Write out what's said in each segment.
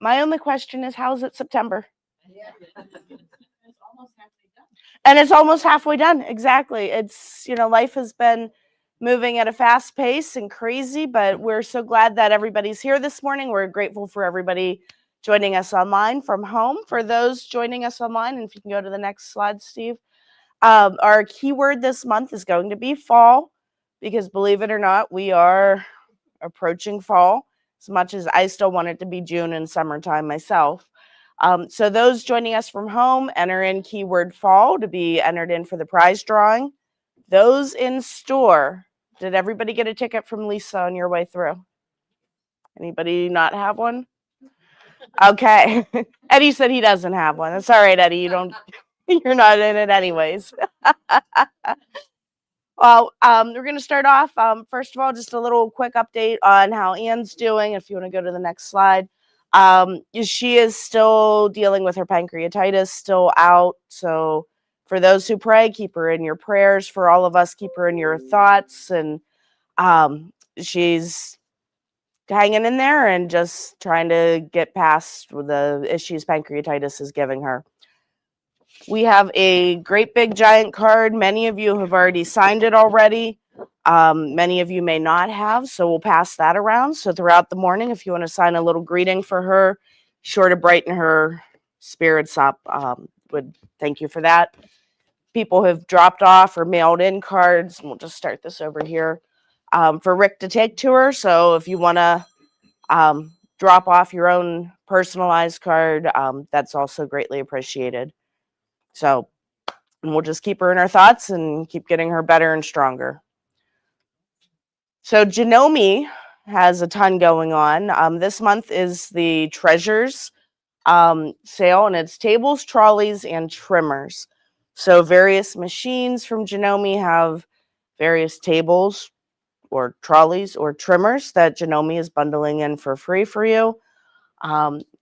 My only question is, how's it September? Yeah. It's almost halfway done. And it's almost halfway done. Exactly. It's, life has been moving at a fast pace and crazy, but we're so glad that everybody's here this morning. We're grateful for everybody joining us online from home. For those joining us online, and if you can go to the next slide, Steve, our keyword this month is going to be fall, because believe it or not, we are approaching fall, as much as I still want it to be June and summertime myself. So those joining us from home, enter in keyword fall to be entered in for the prize drawing. Those in store, did everybody get a ticket from Lisa on your way through? Anybody not have one? Okay. Eddie said he doesn't have one. That's all right, Eddie. You're not in it anyways. Well, we're going to start off. First of all, just a little quick update on how Anne's doing. If you want to go to the next slide. She is still dealing with her pancreatitis, still out. So for those who pray, keep her in your prayers. For all of us, keep her in your thoughts. And she's hanging in there and just trying to get past the issues pancreatitis is giving her. We have a great big giant card. Many of you have already signed it already. Many of you may not have, so we'll pass that around. So throughout the morning, if you want to sign a little greeting for her, sure to brighten her spirits up, would thank you for that. People have dropped off or mailed in cards, and we'll just start this over here for Rick to take to her. So if you want to drop off your own personalized card, that's also greatly appreciated. So, and we'll just keep her in our thoughts and keep getting her better and stronger. So Janome has a ton going on. This month is the Treasures sale, and it's tables, trolleys, and trimmers. So various machines from Janome have various tables or trolleys or trimmers that Janome is bundling in for free for you.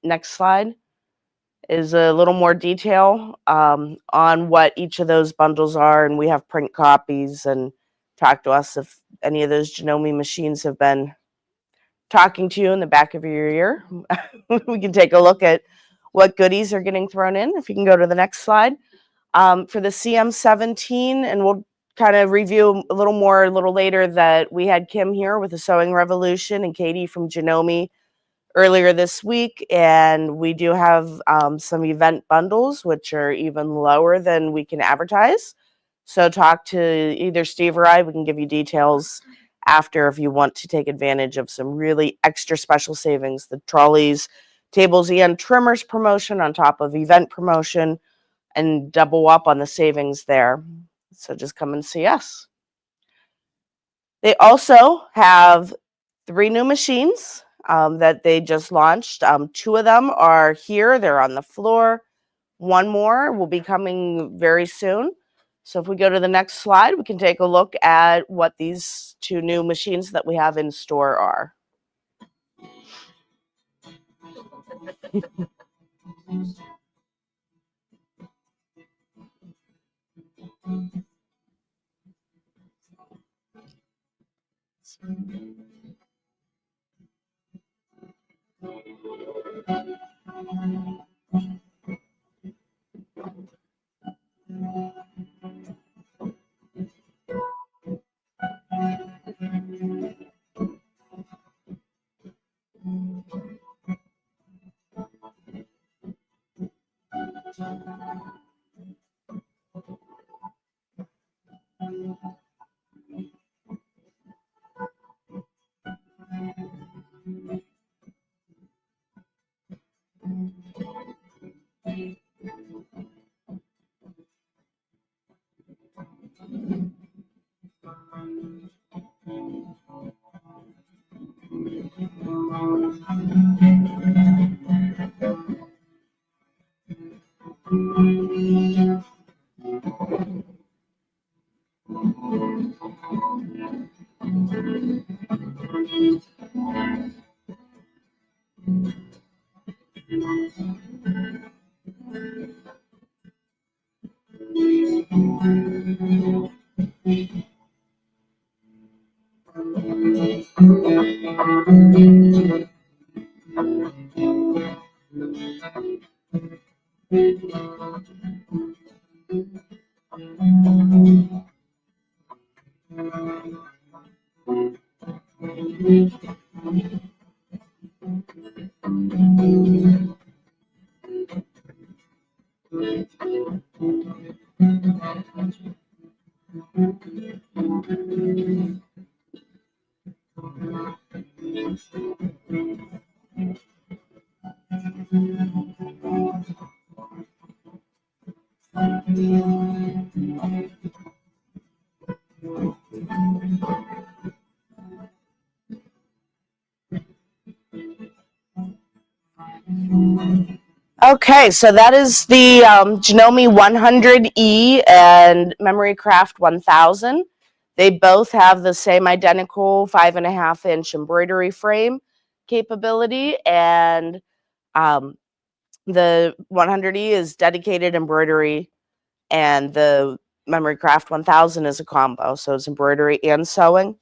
Next slide is a little more detail on what each of those bundles are, and we have print copies. And talk to us if any of those Janome machines have been talking to you in the back of your ear. We can take a look at what goodies are getting thrown in. If you can go to the next slide. For the CM17, and we'll kind of review a little more a little later, that we had Kim here with the Sewing Revolution and Katie from Janome earlier this week, and we do have some event bundles which are even lower than we can advertise. So talk to either Steve or I. We can give you details after if you want to take advantage of some really extra special savings. The trolleys, tables, and trimmers promotion on top of event promotion, and double up on the savings there. So just come and see us. They also have 3 new machines that they just launched. 2 of them are here. They're on the floor. 1 more will be coming very soon. So if we go to the next slide, we can take a look at what these 2 new machines that we have in store are. Okay, so that is the Janome 100E and Memory Craft 1000. They both have the same identical 5.5-inch embroidery frame capability, and the 100E is dedicated embroidery, and the Memory Craft 1000 is a combo, so it's embroidery and sewing.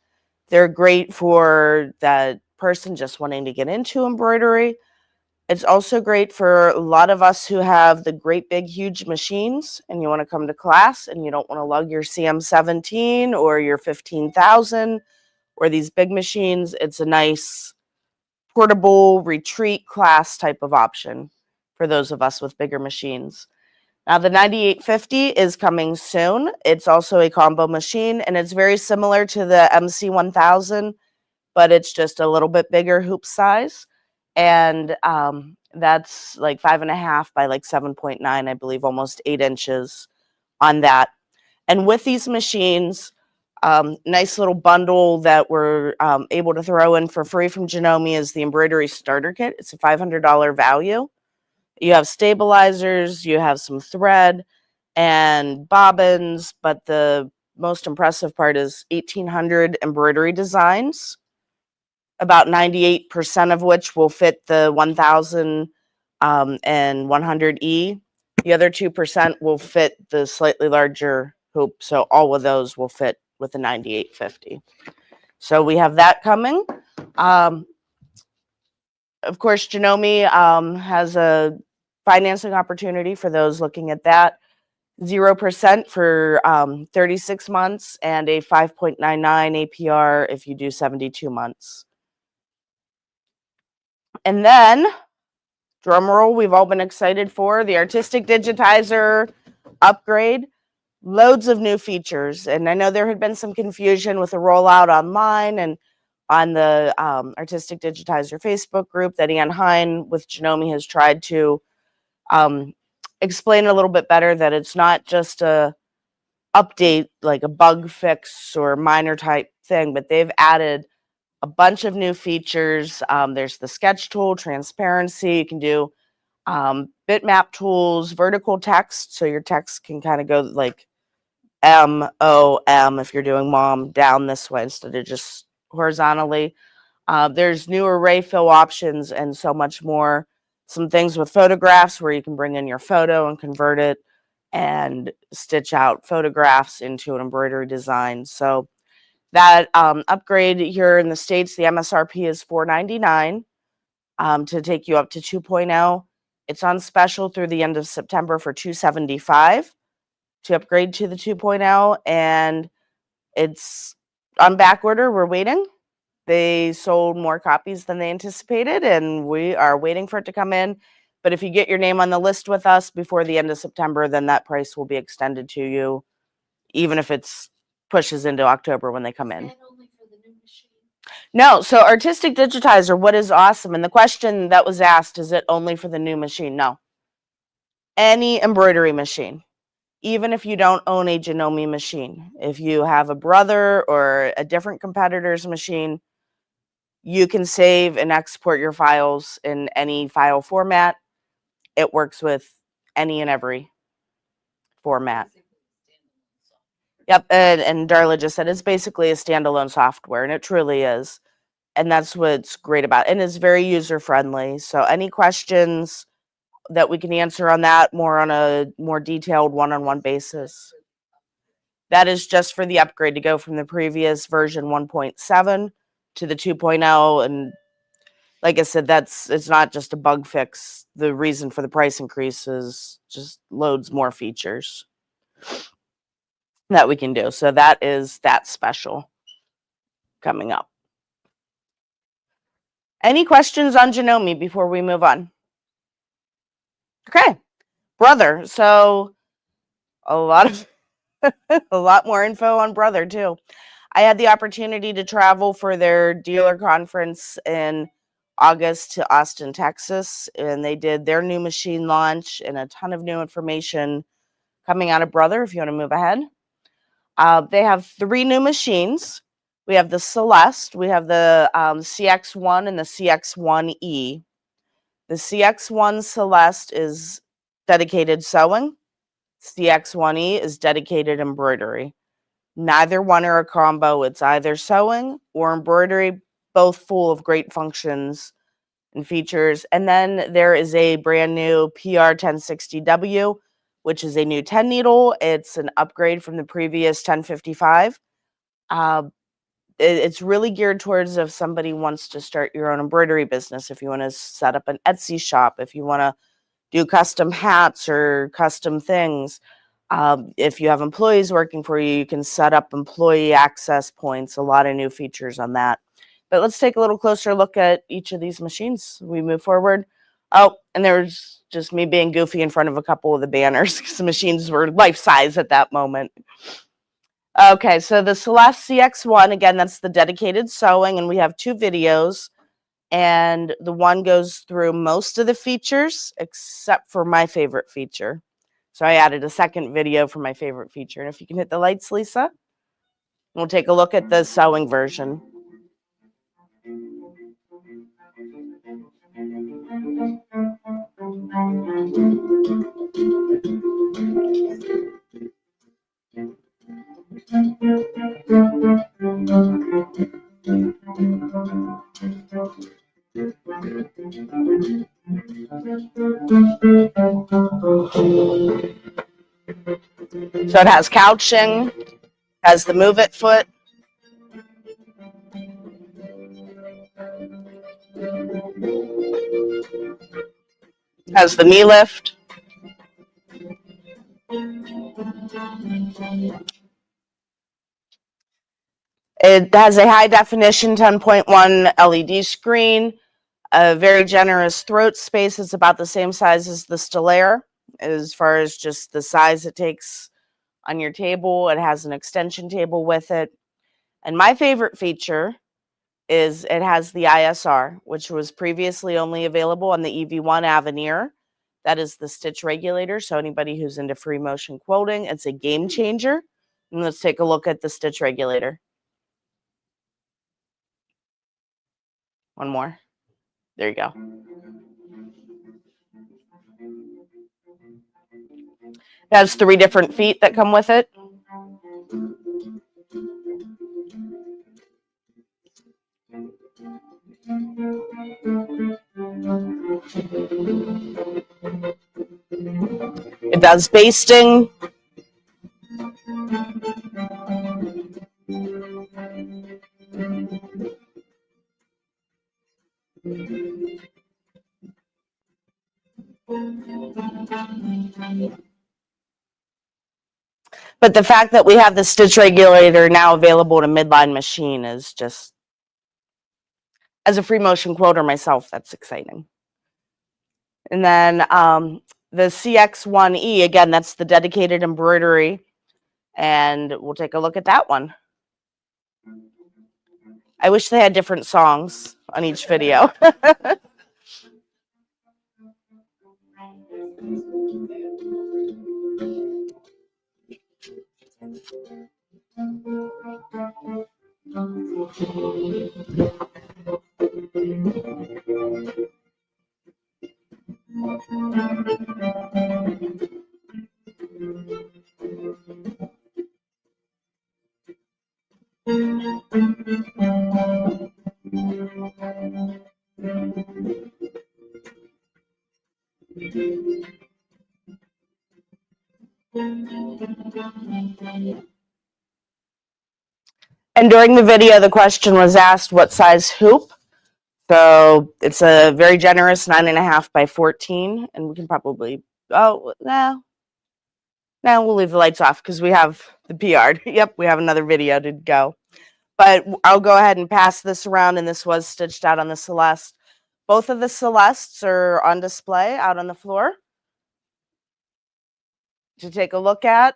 They're great for that person just wanting to get into embroidery. It's also great for a lot of us who have the great big huge machines and you want to come to class and you don't want to lug your CM17 or your 15,000 or these big machines. It's a nice portable retreat class type of option for those of us with bigger machines. Now the 9850 is coming soon. It's also a combo machine and it's very similar to the MC1000, but it's just a little bit bigger hoop size. And that's like 5.5 by like 7.9, I believe, almost 8 inches on that. And with these machines, nice little bundle that we're able to throw in for free from Janome is the embroidery starter kit. It's a $500 value. You have stabilizers, you have some thread and bobbins, but the most impressive part is 1,800 embroidery designs, about 98% of which will fit the 1000 and 100E. The other 2% will fit the slightly larger hoop, so all of those will fit with the 9850. So we have that coming. Of course, Janome has a financing opportunity for those looking at that. 0% for 36 months and a 5.99 APR if you do 72 months. And then, drumroll, we've all been excited for the Artistic Digitizer upgrade. Loads of new features. And I know there had been some confusion with the rollout online and on the Artistic Digitizer Facebook group that Ann Hine with Janome has tried to explain a little bit better, that it's not just a update, like a bug fix or minor type thing, but they've added a bunch of new features. There's the sketch tool, transparency. You can do bitmap tools, vertical text, so your text can kind of go like M-O-M if you're doing mom down this way instead of just horizontally. There's new array fill options and so much more. Some things with photographs where you can bring in your photo and convert it and stitch out photographs into an embroidery design. So that upgrade here in the States, the MSRP is $499 to take you up to 2.0. It's on special through the end of September for $275 to upgrade to the 2.0, and it's on back order. We're waiting. They sold more copies than they anticipated, and we are waiting for it to come in. But if you get your name on the list with us before the end of September, then that price will be extended to you, even if it's pushes into October when they come in. Only for the new machine? No, so Artistic Digitizer, what is awesome, and the question that was asked, is it only for the new machine? No. Any embroidery machine, even if you don't own a Janome machine, if you have a brother or a different competitor's machine, you can save and export your files in any file format. It works with any and every format. Yep, and Darla just said it's basically a standalone software, and it truly is. And that's what's great about it. And it's very user-friendly. So any questions that we can answer on that on a more detailed one-on-one basis. That is just for the upgrade to go from the previous version 1.7 to the 2.0. And like I said, it's not just a bug fix. The reason for the price increase is just loads more features that we can do. So that is that special coming up. Any questions on Janome before we move on? Okay, Brother. So a lot more info on Brother too. I had the opportunity to travel for their dealer conference in August to Austin, Texas, and they did their new machine launch and a ton of new information coming out of Brother. If you want to move ahead, they have 3 new machines. We have the Celeste, we have the CX1 and the CX1E. The CX1 Celeste is dedicated sewing. CX1E is dedicated embroidery. Neither one are a combo. It's either sewing or embroidery, both full of great functions and features. And then there is a brand new PR1060W, which is a new 10 needle. It's an upgrade from the previous 1055. It's really geared towards if somebody wants to start your own embroidery business, if you want to set up an Etsy shop, if you want to do custom hats or custom things. If you have employees working for you, you can set up employee access points, a lot of new features on that. But let's take a little closer look at each of these machines. We move forward. Oh, and there's just me being goofy in front of a couple of the banners because the machines were life size at that moment. Okay, so the Celeste CX1, again, that's the dedicated sewing, and we have 2 videos, and the one goes through most of the features except for my favorite feature. So I added a second video for my favorite feature. And if you can hit the lights, Lisa, we'll take a look at the sewing version. So it has couching, has the move it foot, has the knee lift. It has a high definition 10.1 LED screen, a very generous throat space. It's about the same size as the Stellaire as far as just the size it takes on your table. It has an extension table with it. And my favorite feature is it has the ISR, which was previously only available on the EV1 Avenir. That is the stitch regulator. So anybody who's into free motion quoting, it's a game changer. And let's take a look at the stitch regulator. One more. There you go. It has 3 different feet that come with it. It does basting. But the fact that we have the stitch regulator now available to midline machine is just, as a free motion quoter myself, that's exciting. And then the CX1E, again, that's the dedicated embroidery. And we'll take a look at that one. I wish they had different songs on each video. And during the video, the question was asked, what size hoop So it's a very generous 9.5 by 14, and we can probably, oh, no, we'll leave the lights off because we have the PR. Yep, we have another video to go. But I'll go ahead and pass this around, and this was stitched out on the Celeste. Both of the Celestes are on display out on the floor to take a look at.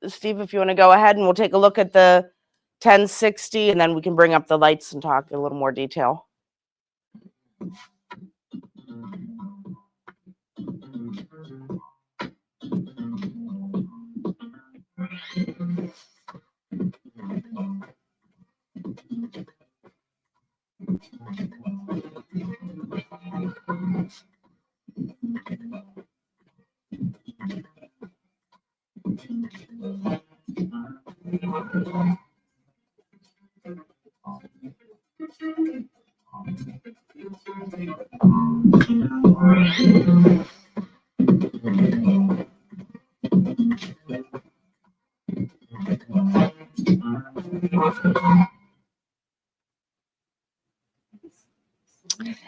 Steve, if you want to go ahead, and we'll take a look at the 1060, and then we can bring up the lights and talk in a little more detail.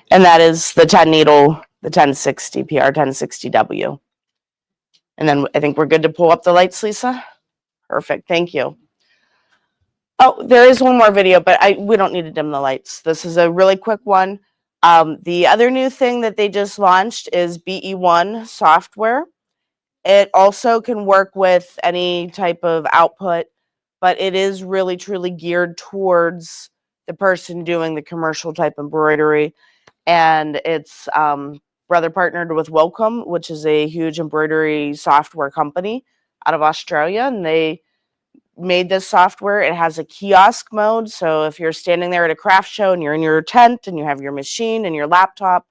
And that is the 10 needle, the 1060 PR 1060W. And then I think we're good to pull up the lights, Lisa. Perfect. Thank you. Oh, there is one more video, but we don't need to dim the lights. This is a really quick one. The other new thing that they just launched is BE1 software. It also can work with any type of output, but it is really truly geared towards the person doing the commercial type embroidery. And it's brother partnered with Welcome, which is a huge embroidery software company out of Australia, and they made this software. It has a kiosk mode, so if you're standing there at a craft show and you're in your tent and you have your machine and your laptop,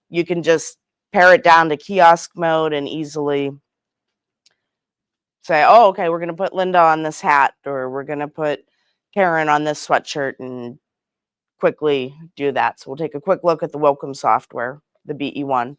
you can just pare it down to kiosk mode and easily say, oh, okay, we're going to put Linda on this hat, or we're going to put Karen on this sweatshirt, and quickly do that. So we'll take a quick look at the Welcome software, the BE1.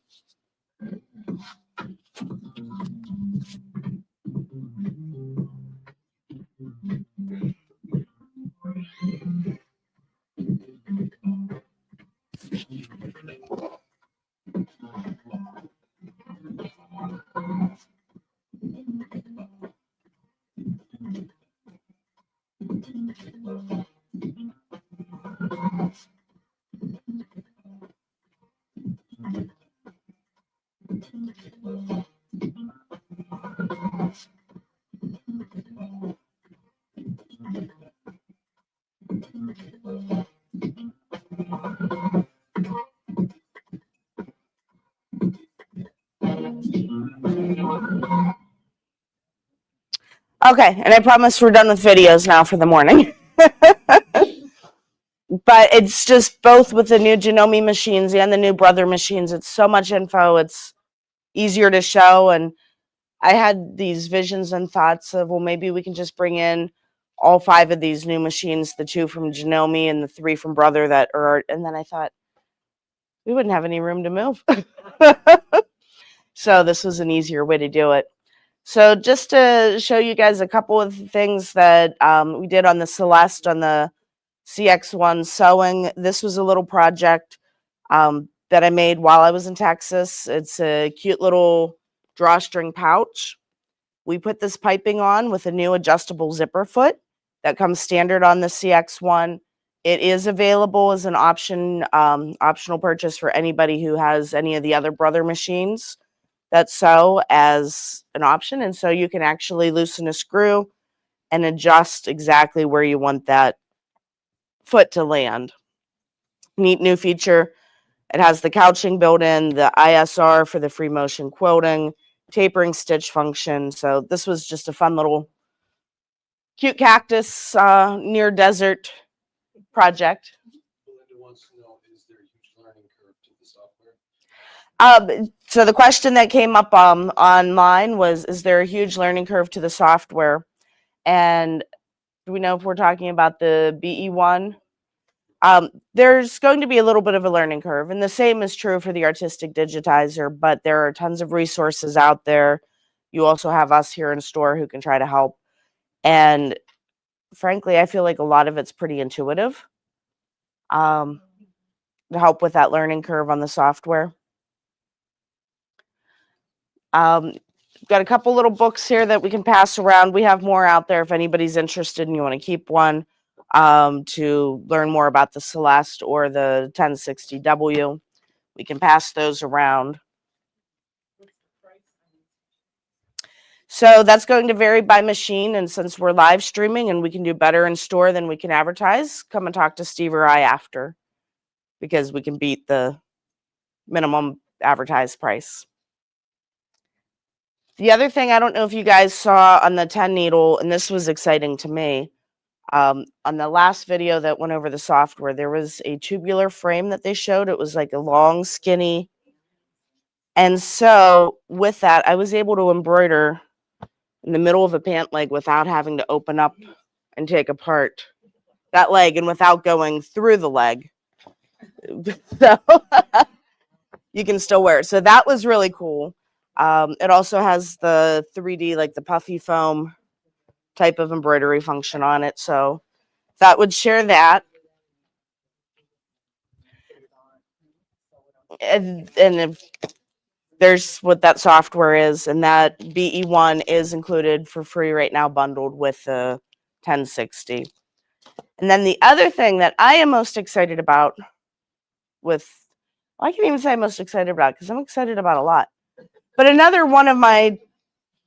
Okay, and I promise we're done with videos now for the morning. But it's just both with the new Janome machines and the new Brother machines. It's so much info. It's easier to show. And I had these visions and thoughts of, well, maybe we can just bring in all 5 of these new machines, the 2 from Janome and the 3 from Brother that are, and then I thought, we wouldn't have any room to move. So this was an easier way to do it. So just to show you guys a couple of things that we did on the Celeste, on the CX1 sewing. This was a little project that I made while I was in Texas. It's a cute little drawstring pouch. We put this piping on with a new adjustable zipper foot that comes standard on the CX1. It is available as an option, optional purchase for anybody who has any of the other Brother machines that sew as an option. And so you can actually loosen a screw and adjust exactly where you want that foot to land. Neat new feature. It has the couching built in, the ISR for the free motion quilting, tapering stitch function. So this was just a fun little cute cactus near desert project. Belinda wants to know, is there a huge learning curve to the software? So the question that came up online was, is there a huge learning curve to the software? And do we know if we're talking about the BE1? There's going to be a little bit of a learning curve, and the same is true for the Artistic Digitizer, but there are tons of resources out there. You also have us here in store who can try to help. And frankly, I feel like a lot of it's pretty intuitive. to help with that learning curve on the software. Got a couple little books here that we can pass around. We have more out there if anybody's interested and you want to keep one to learn more about the Celeste or the 1060W. We can pass those around. So that's going to vary by machine. And since we're live streaming and we can do better in store than we can advertise, come and talk to Steve or I after, because we can beat the minimum advertised price. The other thing, I don't know if you guys saw on the 10 needle, and this was exciting to me, on the last video that went over the software, there was a tubular frame that they showed. It was like a long, skinny. And so with that, I was able to embroider in the middle of a pant leg without having to open up and take apart that leg and without going through the leg. So you can still wear it. So that was really cool. It also has the 3D, like the puffy foam type of embroidery function on it. So that would share that. And if there's what that software is, and that BE1 is included for free right now, bundled with the 1060. And then the other thing that I am most excited about I can't even say I'm most excited about because I'm excited about a lot. But another one of my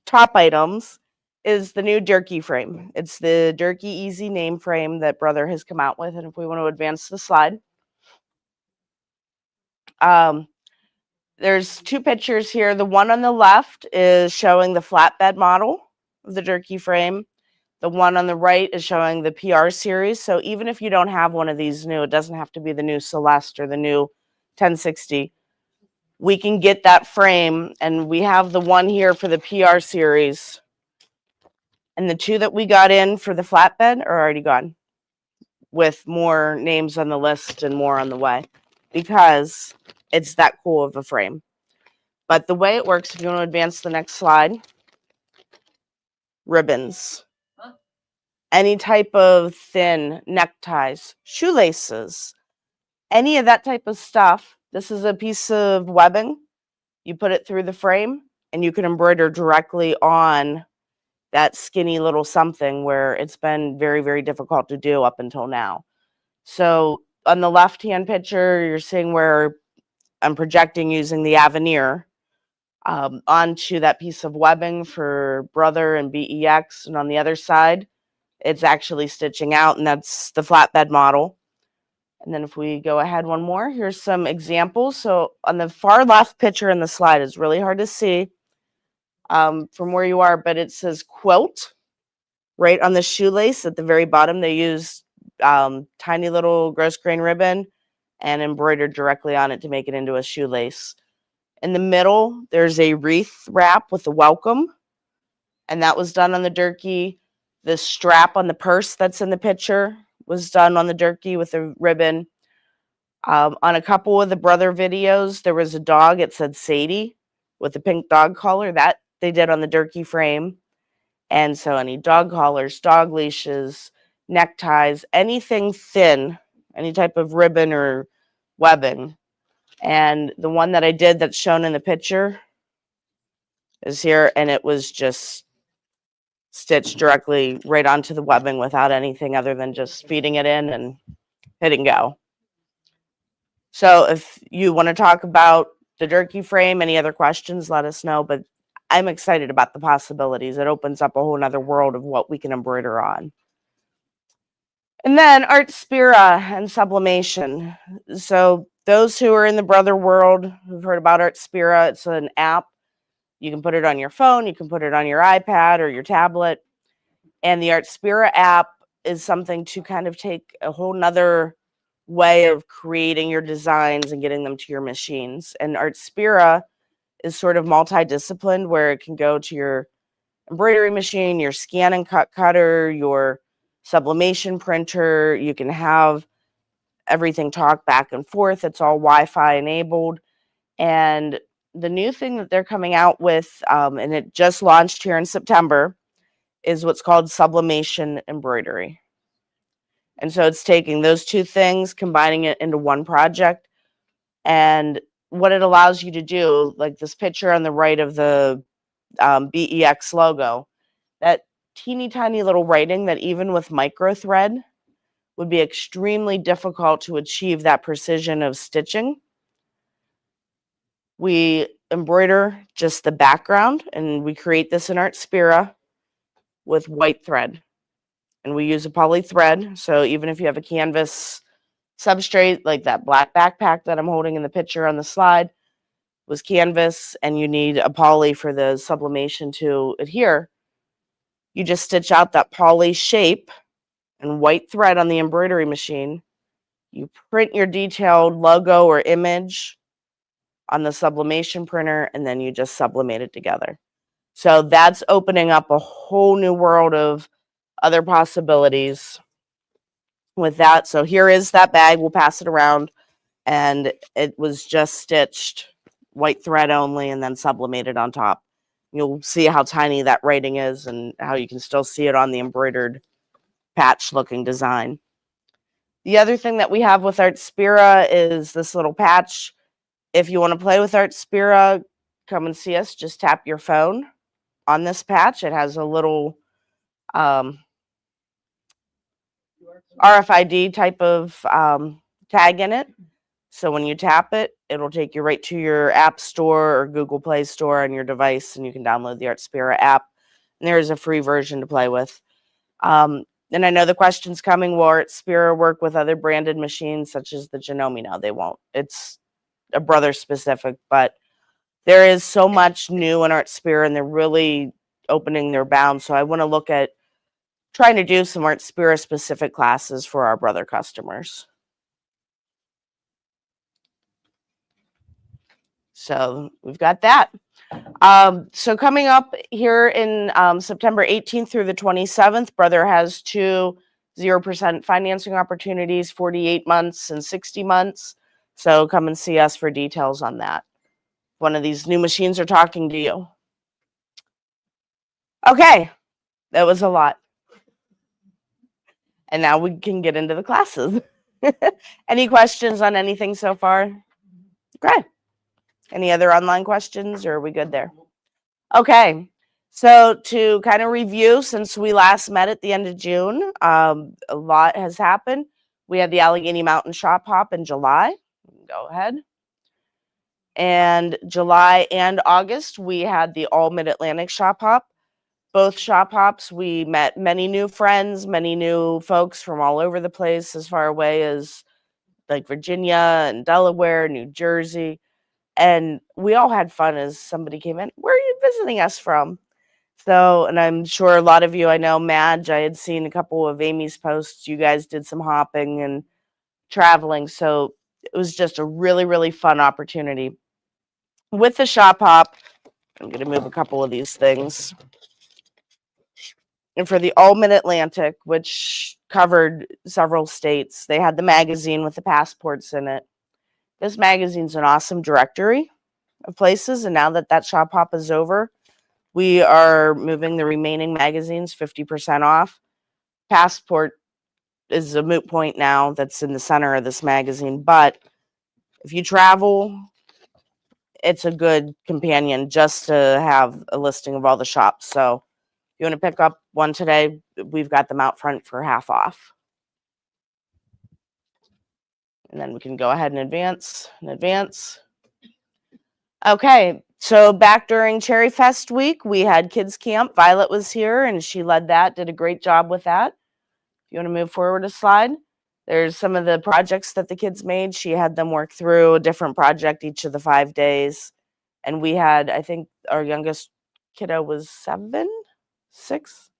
top items is the new Durkee frame. It's the Durkee Easy name frame that Brother has come out with. And if we want to advance the slide, there's two pictures here. The one on the left is showing the flatbed model of the Durkee frame. The one on the right is showing the PR series. So even if you don't have one of these new, it doesn't have to be the new Celeste or the new 1060. We can get that frame, and we have the one here for the PR series. And the two that we got in for the flatbed are already gone, with more names on the list and more on the way, because it's that cool of a frame. But the way it works, if you want to advance the next slide, ribbons, any type of thin neckties, shoelaces, any of that type of stuff. This is a piece of webbing. You put it through the frame and you can embroider directly on that skinny little something where it's been very, very difficult to do up until now. So on the left-hand picture, you're seeing where I'm projecting using the Avenir onto that piece of webbing for Brother and BEX. And on the other side, it's actually stitching out, and that's the flatbed model. And then if we go ahead one more, here's some examples. So on the far left picture in the slide, it's really hard to see from where you are, but it says quilt right on the shoelace at the very bottom. They use tiny little gross grain ribbon and embroidered directly on it to make it into a shoelace. In the middle, there's a wreath wrap with a welcome, and that was done on the Durkee. The strap on the purse that's in the picture was done on the Durkee with a ribbon. On a couple of the Brother videos, there was a dog. It said Sadie with a pink dog collar. That they did on the Durkee frame. And so any dog collars, dog leashes, neckties, anything thin, any type of ribbon or webbing. And the one that I did that's shown in the picture is here, and it was just stitched directly right onto the webbing without anything other than just feeding it in and hitting go. So if you want to talk about the Durkee frame, any other questions, let us know. But I'm excited about the possibilities. It opens up a whole nother world of what we can embroider on. And then Artspira and sublimation. So those who are in the Brother world who've heard about Artspira, it's an app. You can put it on your phone, you can put it on your iPad or your tablet. And the Artspira app is something to kind of take a whole nother way of creating your designs and getting them to your machines. And Artspira is sort of multidisciplined, where it can go to your embroidery machine, your scan and cut cutter, your sublimation printer. You can have everything talk back and forth. It's all Wi-Fi enabled. And the new thing that they're coming out with, and it just launched here in September, is what's called sublimation embroidery. And so it's taking those two things, combining it into one project. And what it allows you to do, like this picture on the right of the BEX logo, that teeny tiny little writing that even with micro thread would be extremely difficult to achieve that precision of stitching. We embroider just the background, and we create this in Artspira with white thread. And we use a poly thread, so even if you have a canvas substrate, like that black backpack that I'm holding in the picture on the slide was canvas, and you need a poly for the sublimation to adhere, you just stitch out that poly shape and white thread on the embroidery machine. You print your detailed logo or image on the sublimation printer, and then you just sublimate it together. So that's opening up a whole new world of other possibilities with that. So here is that bag. We'll pass it around. And it was just stitched white thread only and then sublimated on top. You'll see how tiny that writing is and how you can still see it on the embroidered patch looking design. The other thing that we have with Artspira is this little patch. If you want to play with Artspira, come and see us. Just tap your phone on this patch. It has a little RFID type of tag in it. So when you tap it, it'll take you right to your App Store or Google Play Store on your device, and you can download the Artspira app. And there is a free version to play with. And I know the question's coming, will Artspira work with other branded machines such as the Janome? No, they won't. It's a brother specific, but there is so much new in Artspira, and they're really opening their bounds. So I want to look at trying to do some Artspira specific classes for our brother customers. So we've got that. So coming up here in September 18th through the 27th, Brother has 2 0% financing opportunities, 48 months and 60 months. So come and see us for details on that. One of these new machines are talking to you. Okay, that was a lot. And now we can get into the classes. Any questions on anything so far? Great. Any other online questions, or are we good there? Okay, so to kind of review, since we last met at the end of June, a lot has happened. We had the Allegheny Mountain Shop Hop in July. Go ahead. And July and August, we had the All Mid-Atlantic Shop Hop. Both shop hops, we met many new friends, many new folks from all over the place, as far away as like Virginia and Delaware, New Jersey. And we all had fun as somebody came in. Where are you visiting us from? So, and I'm sure a lot of you, I know Madge, I had seen a couple of Amy's posts. You guys did some hopping and traveling. So it was just a really, really fun opportunity. With the shop hop, I'm going to move a couple of these things. And for the All Mid-Atlantic, which covered several states, they had the magazine with the passports in it. This magazine's an awesome directory of places, and now that that shop hop is over, we are moving the remaining magazines 50% off. Passport is a moot point now that's in the center of this magazine, but if you travel, it's a good companion just to have a listing of all the shops. So if you want to pick up one today, we've got them out front for half off. And then we can go ahead and advance and advance. Okay, so back during Cherry Fest week, we had kids camp. Violet was here and she led that, did a great job with that. If you want to move forward a slide, there's some of the projects that the kids made. She had them work through a different project each of the 5 days. And we had, I think our youngest kiddo was 6,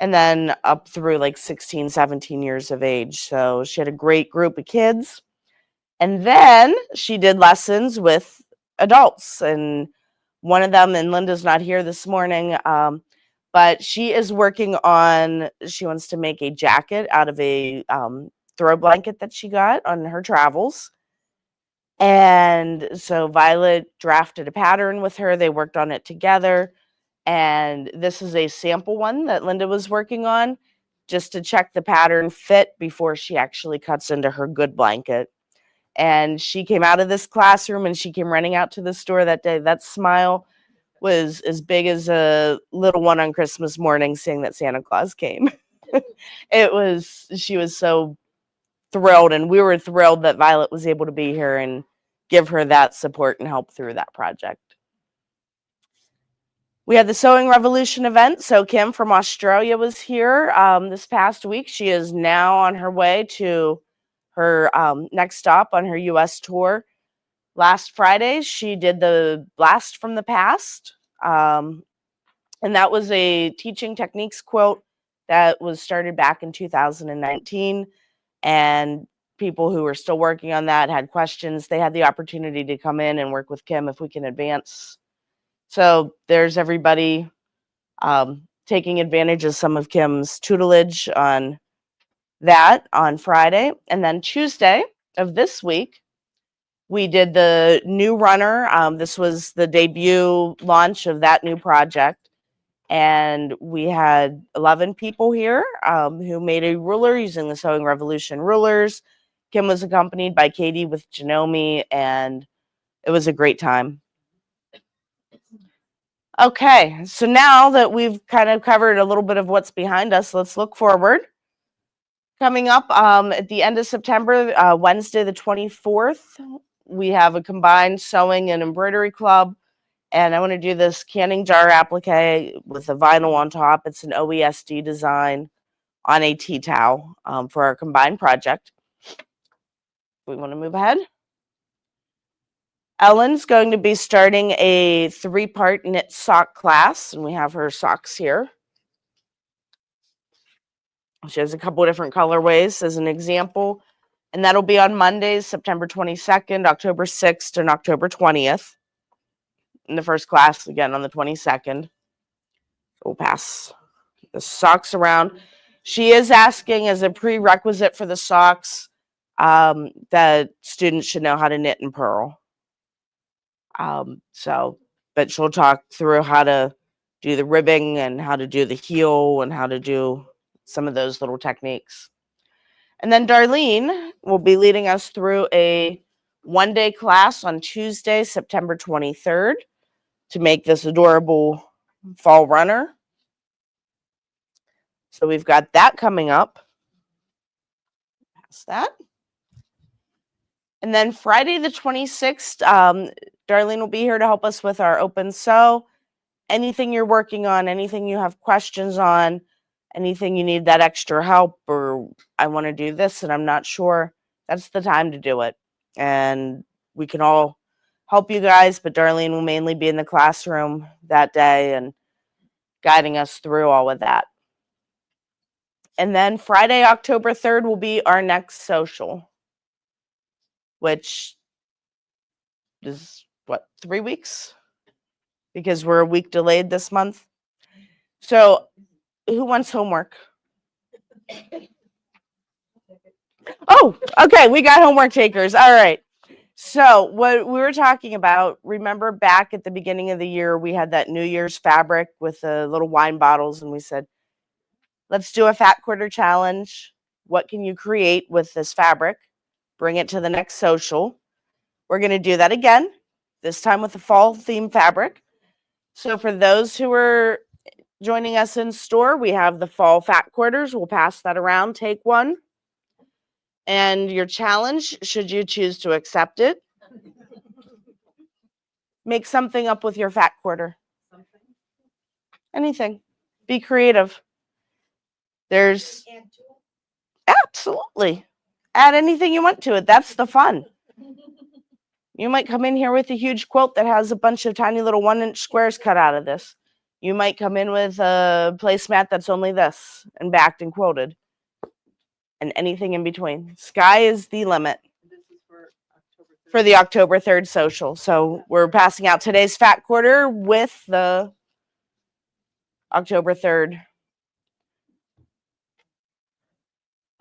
and then up through like 16, 17 years of age. So she had a great group of kids. And then she did lessons with adults. And one of them, and Linda's not here this morning, but she is working on, she wants to make a jacket out of a throw blanket that she got on her travels. And so Violet drafted a pattern with her. They worked on it together. And this is a sample one that Linda was working on. just to check the pattern fit before she actually cuts into her good blanket. And she came out of this classroom and she came running out to the store that day. That smile was as big as a little one on Christmas morning seeing that Santa Claus came. She was so thrilled, and we were thrilled that Violet was able to be here and give her that support and help through that project. We had the Sewing Revolution event. So Kim from Australia was here this past week. She is now on her way to her next stop on her US tour. Last Friday, she did the Blast from the Past. And that was a teaching techniques quilt that was started back in 2019. And people who were still working on that had questions. They had the opportunity to come in and work with Kim if we can advance. So there's everybody taking advantage of some of Kim's tutelage on that on Friday. And then Tuesday of this week, we did the new runner. This was the debut launch of that new project. And we had 11 people here who made a ruler using the Sewing Revolution rulers. Kim was accompanied by Katie with Janome, and it was a great time. Okay, so now that we've kind of covered a little bit of what's behind us, let's look forward. Coming up at the end of September, Wednesday the 24th, we have a combined sewing and embroidery club. And I want to do this canning jar applique with a vinyl on top. It's an OESD design on a tea towel for our combined project. We want to move ahead. Ellen's going to be starting a 3-part knit sock class, and we have her socks here. She has a couple of different colorways as an example, and that'll be on Mondays, September 22nd, October 6th, and October 20th. In the first class, again, on the 22nd. We'll pass the socks around. She is asking as a prerequisite for the socks that students should know how to knit and purl. But she'll talk through how to do the ribbing and how to do the heel and how to do some of those little techniques. And then Darlene will be leading us through a 1-day class on Tuesday, September 23rd to make this adorable fall runner. So we've got that coming up. Pass that. And then Friday the 26th, Darlene will be here to help us with our open sew. Anything you're working on, anything you have questions on, anything you need that extra help, or I want to do this and I'm not sure, that's the time to do it. And we can all help you guys, but Darlene will mainly be in the classroom that day and guiding us through all of that. And then Friday, October 3rd will be our next social, which is, 3 weeks? Because we're a week delayed this month. So who wants homework? Oh, okay, we got homework takers. All right. So what we were talking about, remember back at the beginning of the year, we had that New Year's fabric with the little wine bottles, and we said, let's do a fat quarter challenge. What can you create with this fabric? Bring it to the next social. We're going to do that again, this time with the fall theme fabric. So for those who are joining us in store, we have the fall fat quarters. We'll pass that around. Take one. And your challenge, should you choose to accept it, make something up with your fat quarter. Anything. Be creative. There's absolutely add anything you want to it. That's the fun. You might come in here with a huge quilt that has a bunch of tiny little 1-inch squares cut out of this. You might come in with a placemat that's only this and backed and quilted. And anything in between. Sky is the limit. This is for the October 3rd social. So we're passing out today's fat quarter with the October 3rd.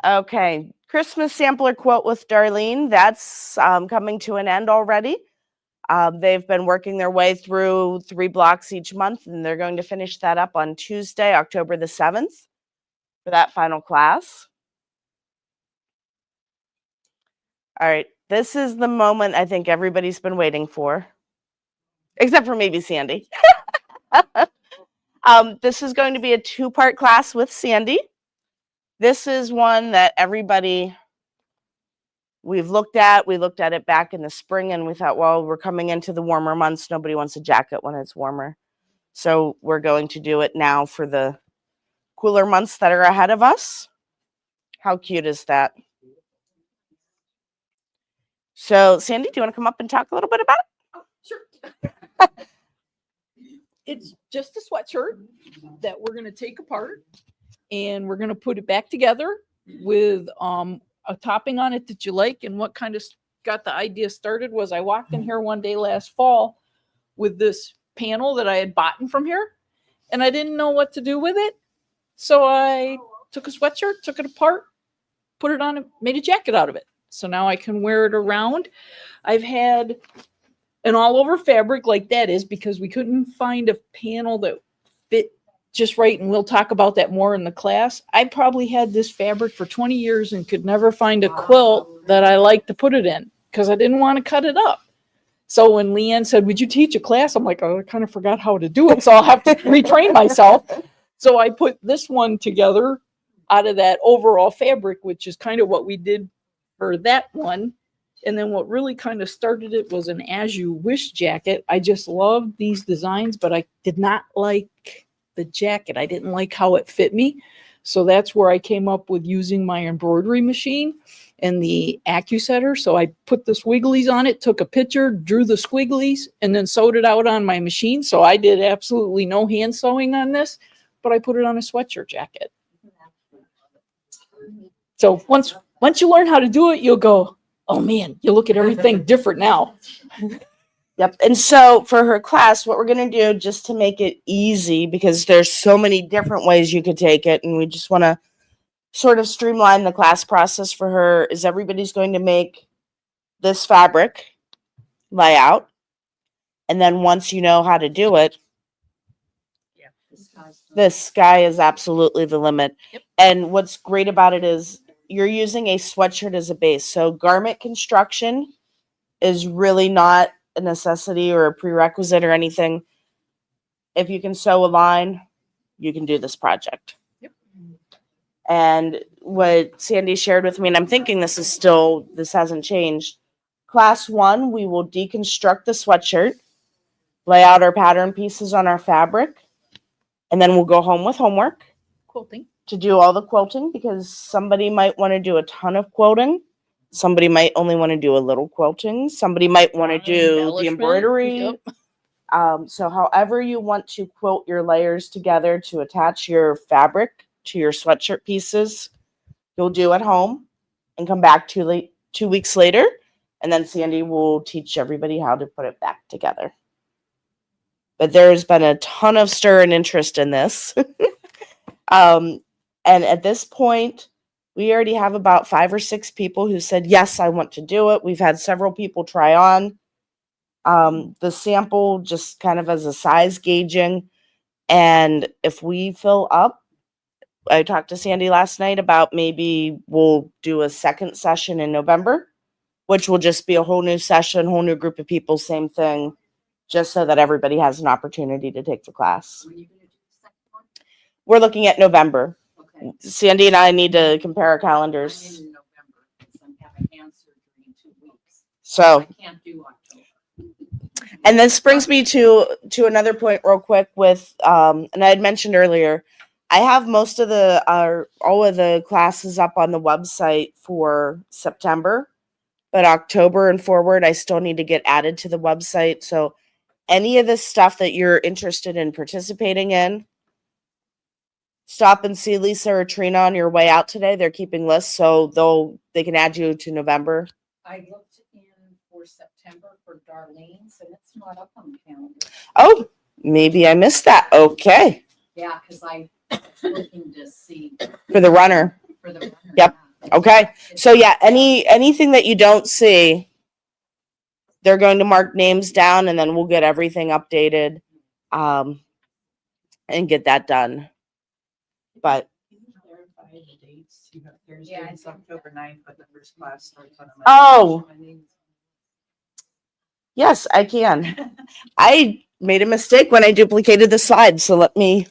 Okay, Christmas sampler quilt with Darlene. That's coming to an end already. They've been working their way through 3 blocks each month, and they're going to finish that up on Tuesday, October the 7th. for that final class. All right, this is the moment I think everybody's been waiting for, except for maybe Sandy. This is going to be a 2-part class with Sandy. This is one that everybody we've looked at. We looked at it back in the spring and we thought, well, we're coming into the warmer months. Nobody wants a jacket when it's warmer. So we're going to do it now for the cooler months that are ahead of us. How cute is that? So Sandy, do you want to come up and talk a little bit about it? Sure. It's just a sweatshirt that we're going to take apart and we're going to put it back together with a topping on it that you like. And what kind of got the idea started was I walked in here one day last fall with this panel that I had bought from here and I didn't know what to do with it. So I took a sweatshirt, took it apart, put it on, and made a jacket out of it. So now I can wear it around. I've had an all over fabric like that is because we couldn't find a panel that fit just right. And we'll talk about that more in the class. I probably had this fabric for 20 years and could never find a quilt that I like to put it in because I didn't want to cut it up. So when Leanne said, would you teach a class? I'm like, oh, I kind of forgot how to do it. So I'll have to retrain myself. So I put this one together out of that overall fabric, which is kind of what we did for that one. And then what really kind of started it was an As You Wish jacket. I just loved these designs, but I did not like the jacket. I didn't like how it fit me. So that's where I came up with using my embroidery machine and the AccuSetter. So I put the squigglies on it, took a picture, drew the squigglies, and then sewed it out on my machine. So I did absolutely no hand sewing on this, but I put it on a sweatshirt jacket. So once you learn how to do it, you'll go, oh man, you look at everything different now. Yep. And so for her class, what we're going to do just to make it easy, because there's so many different ways you could take it, and we just want to sort of streamline the class process for her, is everybody's going to make this fabric layout. And then once you know how to do it, the sky is absolutely the limit. Yep. And what's great about it is you're using a sweatshirt as a base. So garment construction is really not a necessity or a prerequisite or anything. If you can sew a line, you can do this project. Yep. And what Sandy shared with me, and I'm thinking this hasn't changed. Class 1, we will deconstruct the sweatshirt, lay out our pattern pieces on our fabric, and then we'll go home with homework Quilting. to do all the quilting, because somebody might want to do a ton of quilting. Somebody might only want to do a little quilting. Somebody might want to do the Embellishment. embroidery. Yep. So however you want to quilt your layers together to attach your fabric to your sweatshirt pieces, you'll do at home and come back 2 weeks later. And then Sandy will teach everybody how to put it back together. But there's been a ton of stir and interest in this. And at this point, we already have about 5 or 6 people who said, yes, I want to do it. We've had several people try on the sample just kind of as a size gauging. And if we fill up, I talked to Sandy last night about maybe we'll do a second session in November, which will just be a whole new session, whole new group of people, same thing, just so that everybody has an opportunity to take the class. When are you gonna do the second one? We're looking at November. Okay. Sandy and I need to compare our I'm calendars. in November, because I'm having hand surgery in 2 weeks. So, I can't do October. and this brings me to another point real quick with, and I had mentioned earlier, I have all of the classes up on the website for September, but October and forward, I still need to get added to the website. So any of this stuff that you're interested in participating in, stop and see Lisa or Trina on your way out today. They're keeping lists, so they can add you to November. I looked in for September for Darlene's, and it's not up on the calendar. Oh, maybe I missed that. Okay. Yeah, because I was looking to see For the runner. for the runner. Yep. yeah. Okay. It's- So yeah, anything that you don't see, they're going to mark names down, and then we'll get everything updated and get that done. But You have Thursday, Yeah, I it's think October 9th, but the first class starts on a Monday. Oh, yes, I can. I made a mistake when I duplicated the slides, so let me.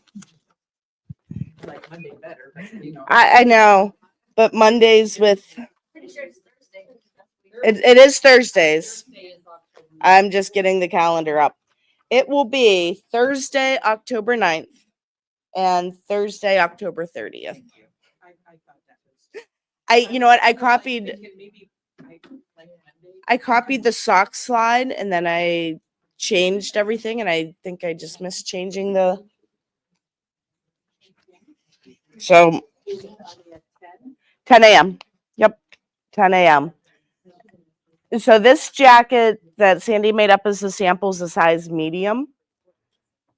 I like Monday better, but you know. I know, but Mondays with Pretty sure it's Thursday. it is Thursdays. Thursday is October. I'm just getting the calendar up. It will be Thursday, October 9th and Thursday, October 30th. Thank you. I thought that was. You know what? I was like copied thinking maybe like Monday. I copied the sock slide and then I changed everything, and I think I just missed changing the. So Is it Monday at 10? 10 a.m. Yep, 10 a.m. So this jacket that Sandy made up as the sample is a size medium.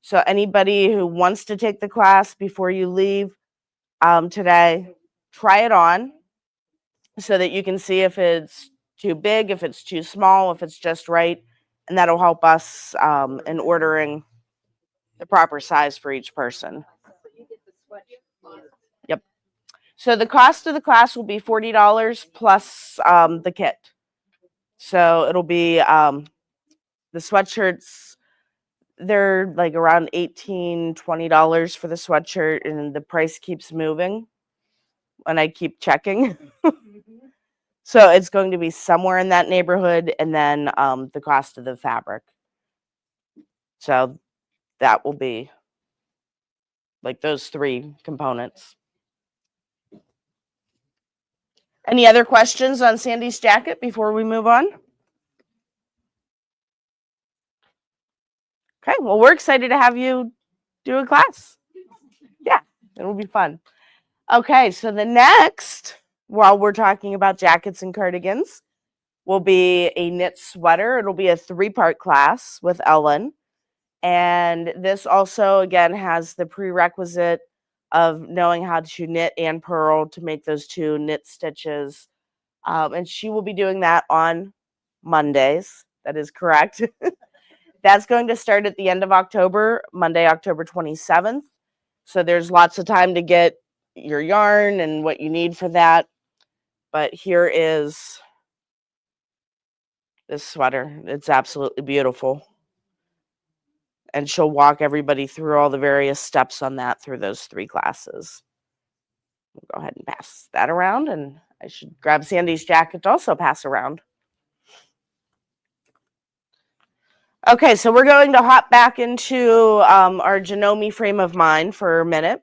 So anybody who wants to take the class before you leave today, try it on so that you can see if it's too big, if it's too small, if it's just right. And that'll help us in ordering the proper size for each person. Yep. So the cost of the class will be $40 plus the kit. So it'll be the sweatshirts. They're like around $18, $20 for the sweatshirt, and the price keeps moving and I keep checking. So it's going to be somewhere in that neighborhood, and then the cost of the fabric. So that will be like those three components. Any other questions on Sandy's jacket before we move on? Okay, well, we're excited to have you do a class. Yeah, it'll be fun. Okay, so the next, while we're talking about jackets and cardigans, will be a knit sweater. It'll be a 3-part class with Ellen. And this also, again, has the prerequisite of knowing how to knit and purl to make those 2 knit stitches. And she will be doing that on Mondays. That is correct. That's going to start at the end of October, Monday, October 27th. So there's lots of time to get your yarn and what you need for that. But here is this sweater. It's absolutely beautiful. And she'll walk everybody through all the various steps on that through those 3 classes. We'll go ahead and pass that around, and I should grab Sandy's jacket to also pass around. Okay, so we're going to hop back into our Janome frame of mind for a minute.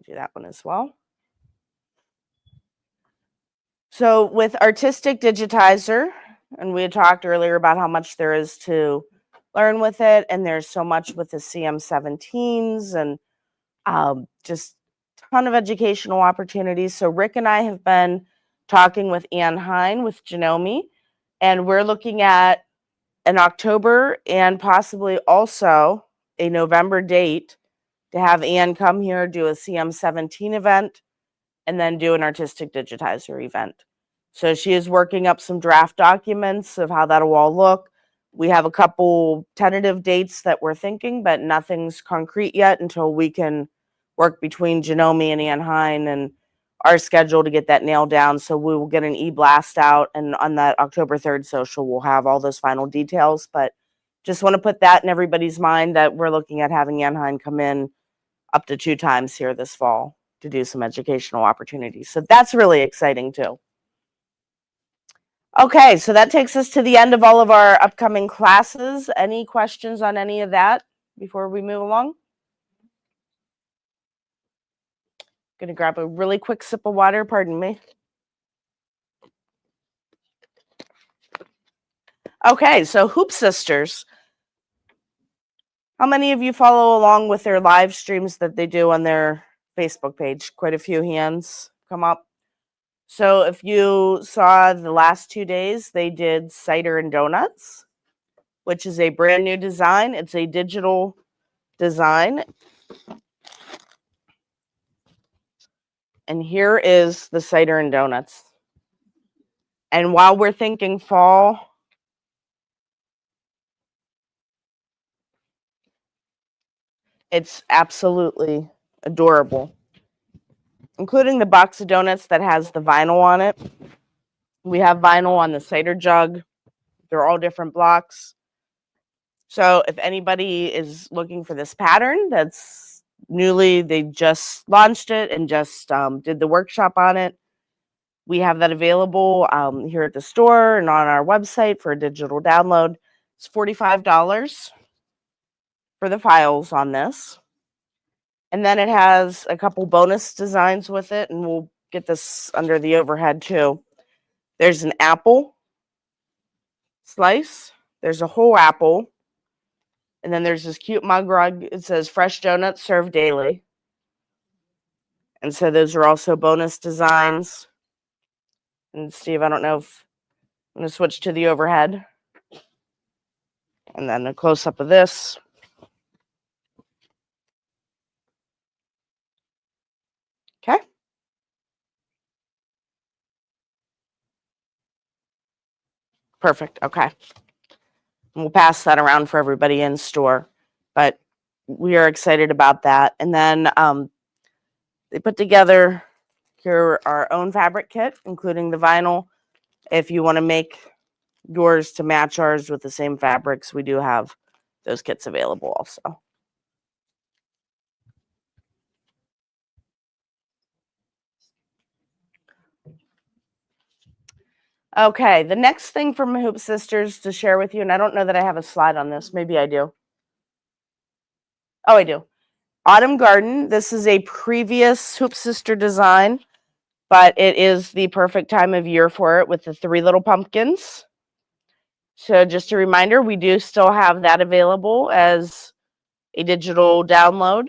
Do that one as well. So with Artistic Digitizer, and we had talked earlier about how much there is to learn with it, and there's so much with the CM17s and just a ton of educational opportunities. So Rick and I have been talking with Ann Hine with Janome, and we're looking at an October and possibly also a November date to have Ann come here, do a CM17 event, and then do an Artistic Digitizer event. So she is working up some draft documents of how that'll all look. We have a couple tentative dates that we're thinking, but nothing's concrete yet until we can work between Janome and Ann Hine and our schedule to get that nailed down. So we will get an e-blast out, and on that October 3rd social, we'll have all those final details. But just want to put that in everybody's mind that we're looking at having Ann Hine come in up to 2 times here this fall to do some educational opportunities. So that's really exciting too. Okay, so that takes us to the end of all of our upcoming classes. Any questions on any of that before we move along? Gonna grab a really quick sip of water, pardon me. Okay, so Hoop Sisters. How many of you follow along with their live streams that they do on their Facebook page? Quite a few hands come up. So if you saw the last 2 days, they did Cider and Donuts, which is a brand new design. It's a digital design. And here is the Cider and Donuts. And while we're thinking fall, it's absolutely adorable. including the box of donuts that has the vinyl on it. We have vinyl on the cider jug. They're all different blocks. So if anybody is looking for this pattern that's newly, they just launched it and just did the workshop on it, we have that available here at the store and on our website for a digital download. It's $45 for the files on this. And then it has a couple bonus designs with it, and we'll get this under the overhead too. There's an apple slice, there's a whole apple, and then there's this cute mug rug. It says fresh donuts served daily. And so those are also bonus designs. And Steve, I don't know if I'm going to switch to the overhead. And then a close up of this. Okay. Perfect. Okay. And we'll pass that around for everybody in store. But we are excited about that. And then they put together here our own fabric kit, including the vinyl. If you want to make yours to match ours with the same fabrics, we do have those kits available also. Okay, the next thing from Hoop Sisters to share with you, and I don't know that I have a slide on this. Maybe I do. Oh, I do. Autumn Garden. This is a previous Hoop Sister design, but it is the perfect time of year for it with the 3 little pumpkins. So just a reminder, we do still have that available as a digital download.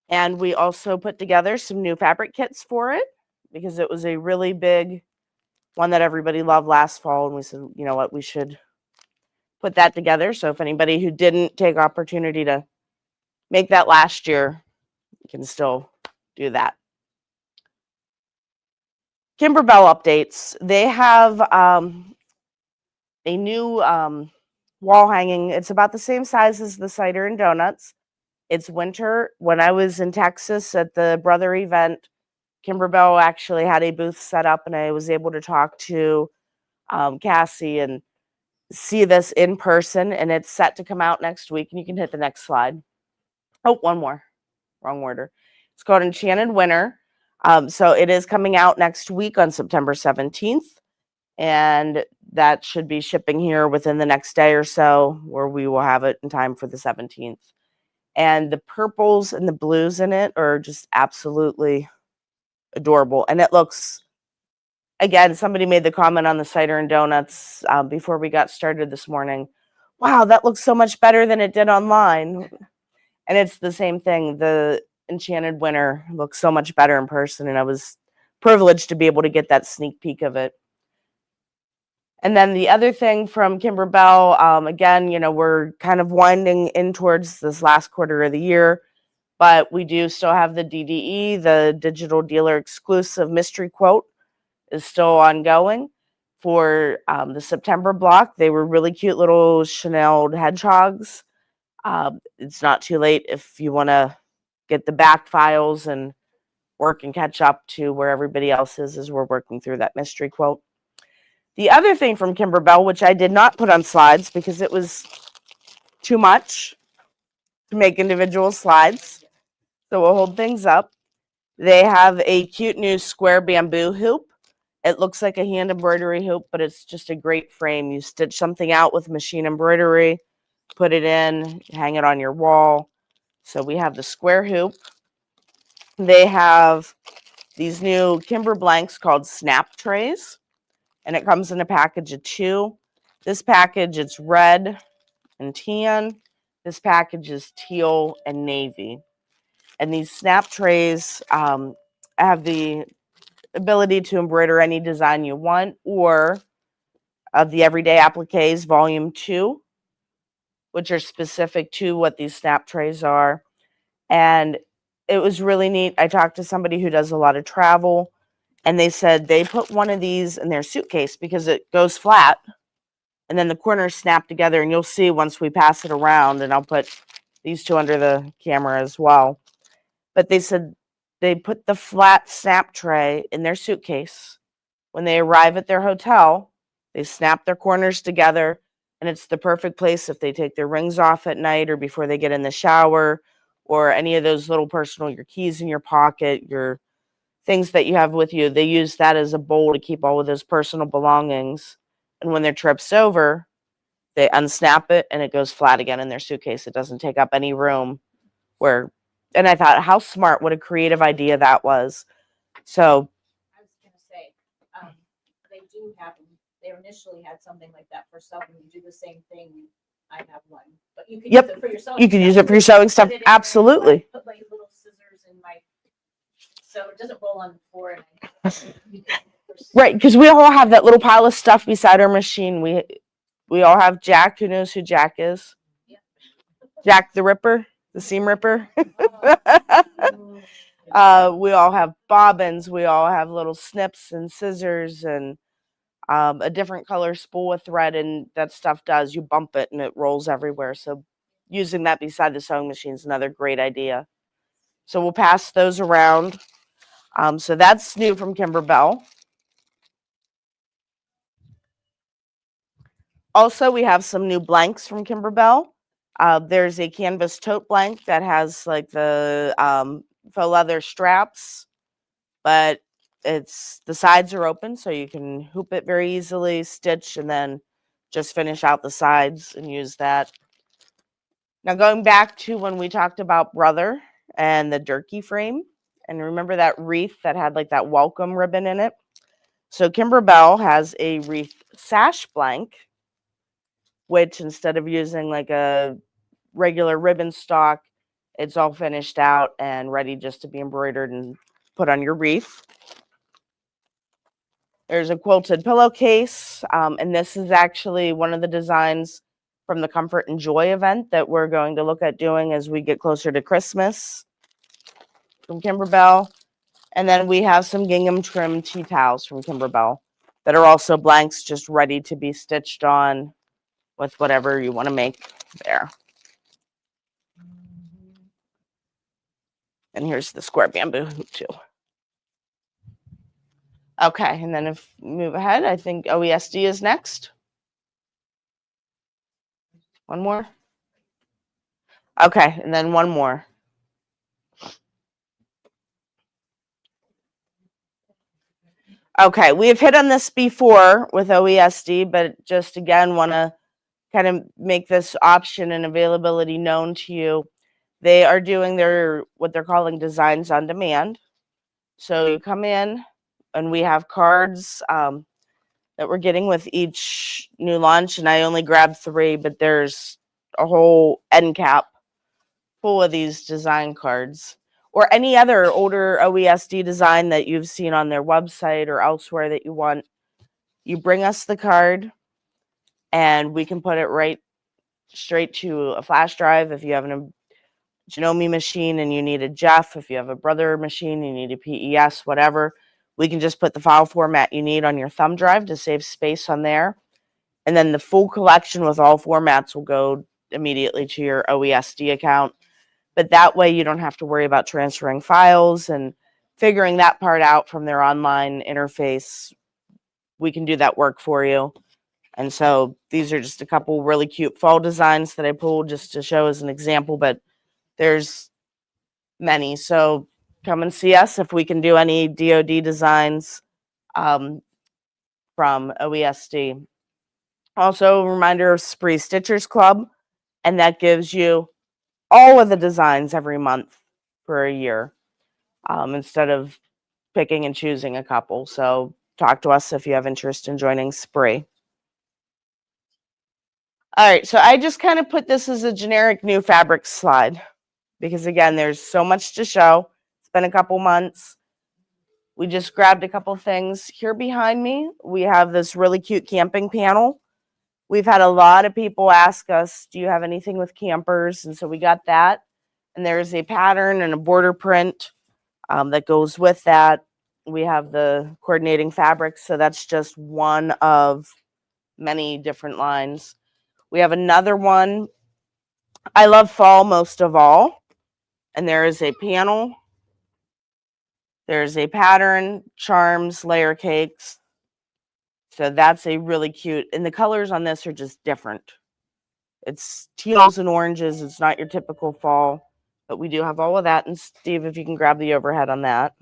And we also put together some new fabric kits for it because it was a really big one that everybody loved last fall. And we said, you know what, we should put that together. So if anybody who didn't take opportunity to make that last year, you can still do that. Kimberbell updates. They have a new wall hanging. It's about the same size as the cider and donuts. It's winter. When I was in Texas at the Brother event, Kimberbell actually had a booth set up, and I was able to talk to Cassie and see this in person, and it's set to come out next week. And you can hit the next slide. Oh, one more. Wrong order. It's called Enchanted Winter. So it is coming out next week on September 17th. And that should be shipping here within the next day or so, where we will have it in time for the 17th. And the purples and the blues in it are just absolutely adorable. And it looks, again, somebody made the comment on the cider and donuts before we got started this morning. Wow, that looks so much better than it did online. And it's the same thing. The Enchanted Winter looks so much better in person. And I was privileged to be able to get that sneak peek of it. And then the other thing from Kimberbell, again, you know, we're kind of winding in towards this last quarter of the year, but we do still have the DDE, the Digital Dealer Exclusive Mystery Quote is still ongoing for the September block. They were really cute little Chanel hedgehogs. It's not too late if you want to get the back files and work and catch up to where everybody else is as we're working through that mystery quote. The other thing from Kimberbell, which I did not put on slides because it was too much to make individual slides, so we'll hold things up. They have a cute new square bamboo hoop. It looks like a hand embroidery hoop, but it's just a great frame. You stitch something out with machine embroidery, put it in, hang it on your wall. So we have the square hoop. They have these new Kimber blanks called snap trays. And it comes in a package of 2. This package, it's red and tan. This package is teal and navy. And these snap trays have the ability to embroider any design you want, or of the Everyday Appliques Volume 2, which are specific to what these snap trays are. And it was really neat. I talked to somebody who does a lot of travel, and they said they put one of these in their suitcase because it goes flat and then the corners snap together, and you'll see once we pass it around, and I'll put these 2 under the camera as well. But they said they put the flat snap tray in their suitcase. When they arrive at their hotel, they snap their corners together, and it's the perfect place if they take their rings off at night or before they get in the shower, or any of those little personal, your keys in your pocket, your things that you have with you. They use that as a bowl to keep all of those personal belongings. And when their trip's over, they unsnap it and it goes flat again in their suitcase. It doesn't take up any room and I thought, how smart, what a creative idea that was. So, I was gonna say, they do have, they initially had something like that for sewing, you do the same thing, I have one, but you can use Yep, it for your sewing. you can use stuff, it for your too. sewing Put stuff. it in there, Absolutely. Put like little scissors in my, so it doesn't roll on the floor and you can use it for Right, because we all have that little pile of stuff beside our machine. We all have Jack. Who knows who Jack is? Yep. Jack the Ripper, the seam ripper. Oh. We all have bobbins. We all have little snips and scissors and a different color spool of thread. And that stuff does, you bump it and it rolls everywhere. So using that beside the sewing machine is another great idea. So we'll pass those around. So that's new from Kimberbell. Also, we have some new blanks from Kimberbell. There's a canvas tote blank that has like the faux leather straps, but the sides are open, so you can hoop it very easily, stitch, and then just finish out the sides and use that. Now, going back to when we talked about Brother and the Durkee frame, and remember that wreath that had like that welcome ribbon in it? So Kimberbell has a wreath sash blank, which instead of using like a regular ribbon stock, it's all finished out and ready just to be embroidered and put on your wreath. There's a quilted pillowcase, and this is actually one of the designs from the Comfort and Joy event that we're going to look at doing as we get closer to Christmas from Kimberbell. And then we have some gingham trim tea towels from Kimberbell that are also blanks, just ready to be stitched on with whatever you want to make there. And here's the square bamboo hoop too. Okay, and then if we move ahead, I think OESD is next. One more. Okay, and then one more. Okay, we have hit on this before with OESD, but just again want to kind of make this option and availability known to you. They are doing what they're calling designs on demand. So you come in and we have cards that we're getting with each new launch, and I only grabbed 3, but there's a whole end cap full of these design cards, or any other older OESD design that you've seen on their website or elsewhere that you want. You bring us the card and we can put it right straight to a flash drive. If you have a Janome machine and you need a Jeff, if you have a Brother machine, you need a PES, whatever, we can just put the file format you need on your thumb drive to save space on there. And then the full collection with all formats will go immediately to your OESD account. But that way you don't have to worry about transferring files and figuring that part out from their online interface. We can do that work for you. And so these are just a couple really cute fall designs that I pulled just to show as an example, but there's many. So come and see us if we can do any DoD designs from OESD. Also, a reminder of Spree Stitchers Club, and that gives you all of the designs every month for a year instead of picking and choosing a couple. So talk to us if you have interest in joining Spree. All right, so I just kind of put this as a generic new fabric slide because, again, there's so much to show. It's been a couple months. We just grabbed a couple things. Here behind me, we have this really cute camping panel. We've had a lot of people ask us, do you have anything with campers? And so we got that. And there's a pattern and a border print that goes with that. We have the coordinating fabrics, so that's just one of many different lines. We have another one. I love fall most of all. And there is a panel There's a pattern, charms, layer cakes. So that's a really cute, and the colors on this are just different. It's teals and oranges. It's not your typical fall, but we do have all of that. And Steve, if you can grab the overhead on that.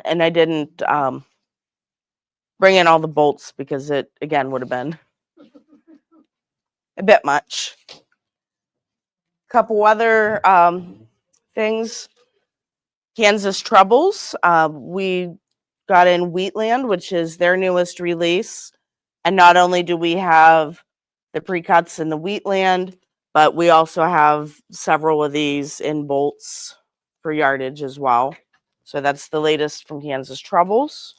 And I didn't bring in all the bolts because it, again, would have been a bit much. Couple other things. Kansas Troubles. We got in Wheatland, which is their newest release. And not only do we have the pre-cuts in the Wheatland, but we also have several of these in bolts for yardage as well. So that's the latest from Kansas Troubles.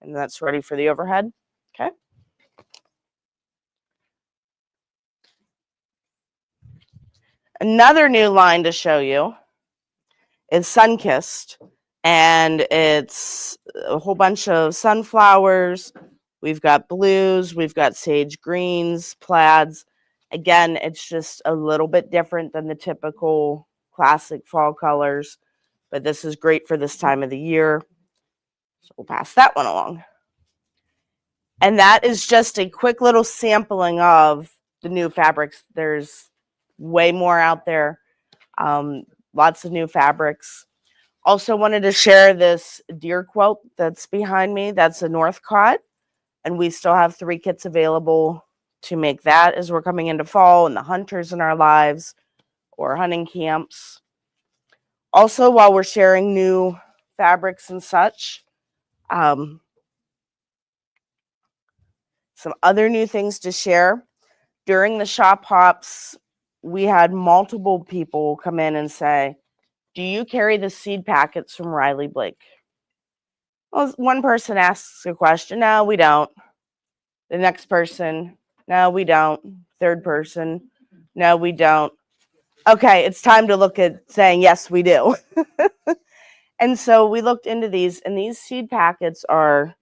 And that's ready for the overhead. Okay. Another new line to show you is Sunkissed. And it's a whole bunch of sunflowers. We've got blues, we've got sage greens, plaids. Again, it's just a little bit different than the typical classic fall colors, but this is great for this time of the year. So we'll pass that one along. And that is just a quick little sampling of the new fabrics. There's way more out there, lots of new fabrics. Also wanted to share this deer quilt that's behind me. That's a Northcott. And we still have 3 kits available to make that as we're coming into fall and the hunters in our lives or hunting camps. Also, while we're sharing new fabrics and such, some other new things to share. During the shop hops, we had multiple people come in and say, do you carry the seed packets from Riley Blake? Well, one person asks a question. No, we don't. The next person, no, we don't. Third person, no, we don't. Okay, it's time to look at saying, yes, we do. And so we looked into these, and these seed packets are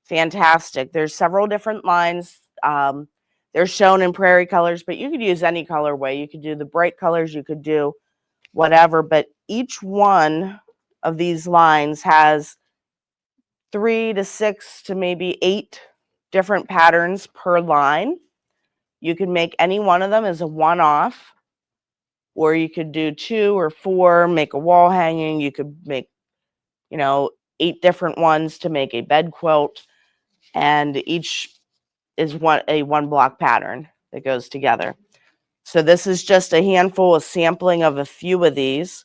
fantastic. There's several different lines. They're shown in prairie colors, but you could use any colorway. You could do the bright colors, you could do whatever, but each one of these lines has 3 to 6 to maybe 8 different patterns per line. You can make any one of them as a one-off, or you could do 2 or 4, make a wall hanging. You could make, 8 different ones to make a bed quilt, and each is a one block pattern that goes together. So this is just a handful, a sampling of a few of these.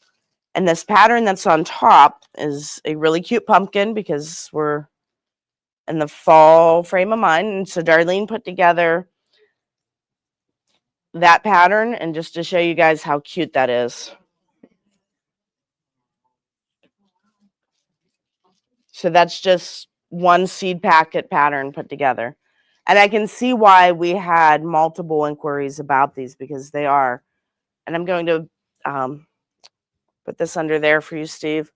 And this pattern that's on top is a really cute pumpkin because we're in the fall frame of mind. And so Darlene put together that pattern, and just to show you guys how cute that is. So that's just one seed packet pattern put together. And I can see why we had multiple inquiries about these, because they are. And I'm going to put this under there for you, Steve.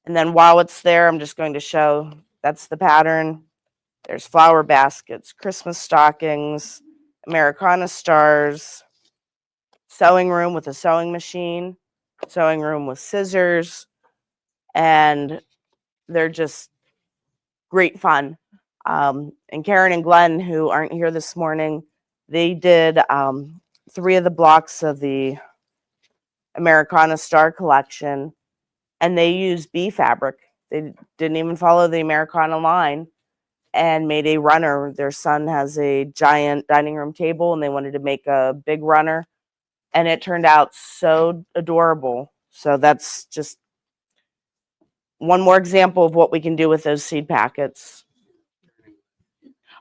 And then while it's there, I'm just going to show that's the pattern. There's flower baskets, Christmas stockings, Americana stars, sewing room with a sewing machine, sewing room with scissors, and they're just great fun. And Karen and Glenn, who aren't here this morning, they did 3 of the blocks of the Americana Star collection, and they used bee fabric. They didn't even follow the Americana line and made a runner. Their son has a giant dining room table, and they wanted to make a big runner, and it turned out so adorable. So that's just one more example of what we can do with those seed packets.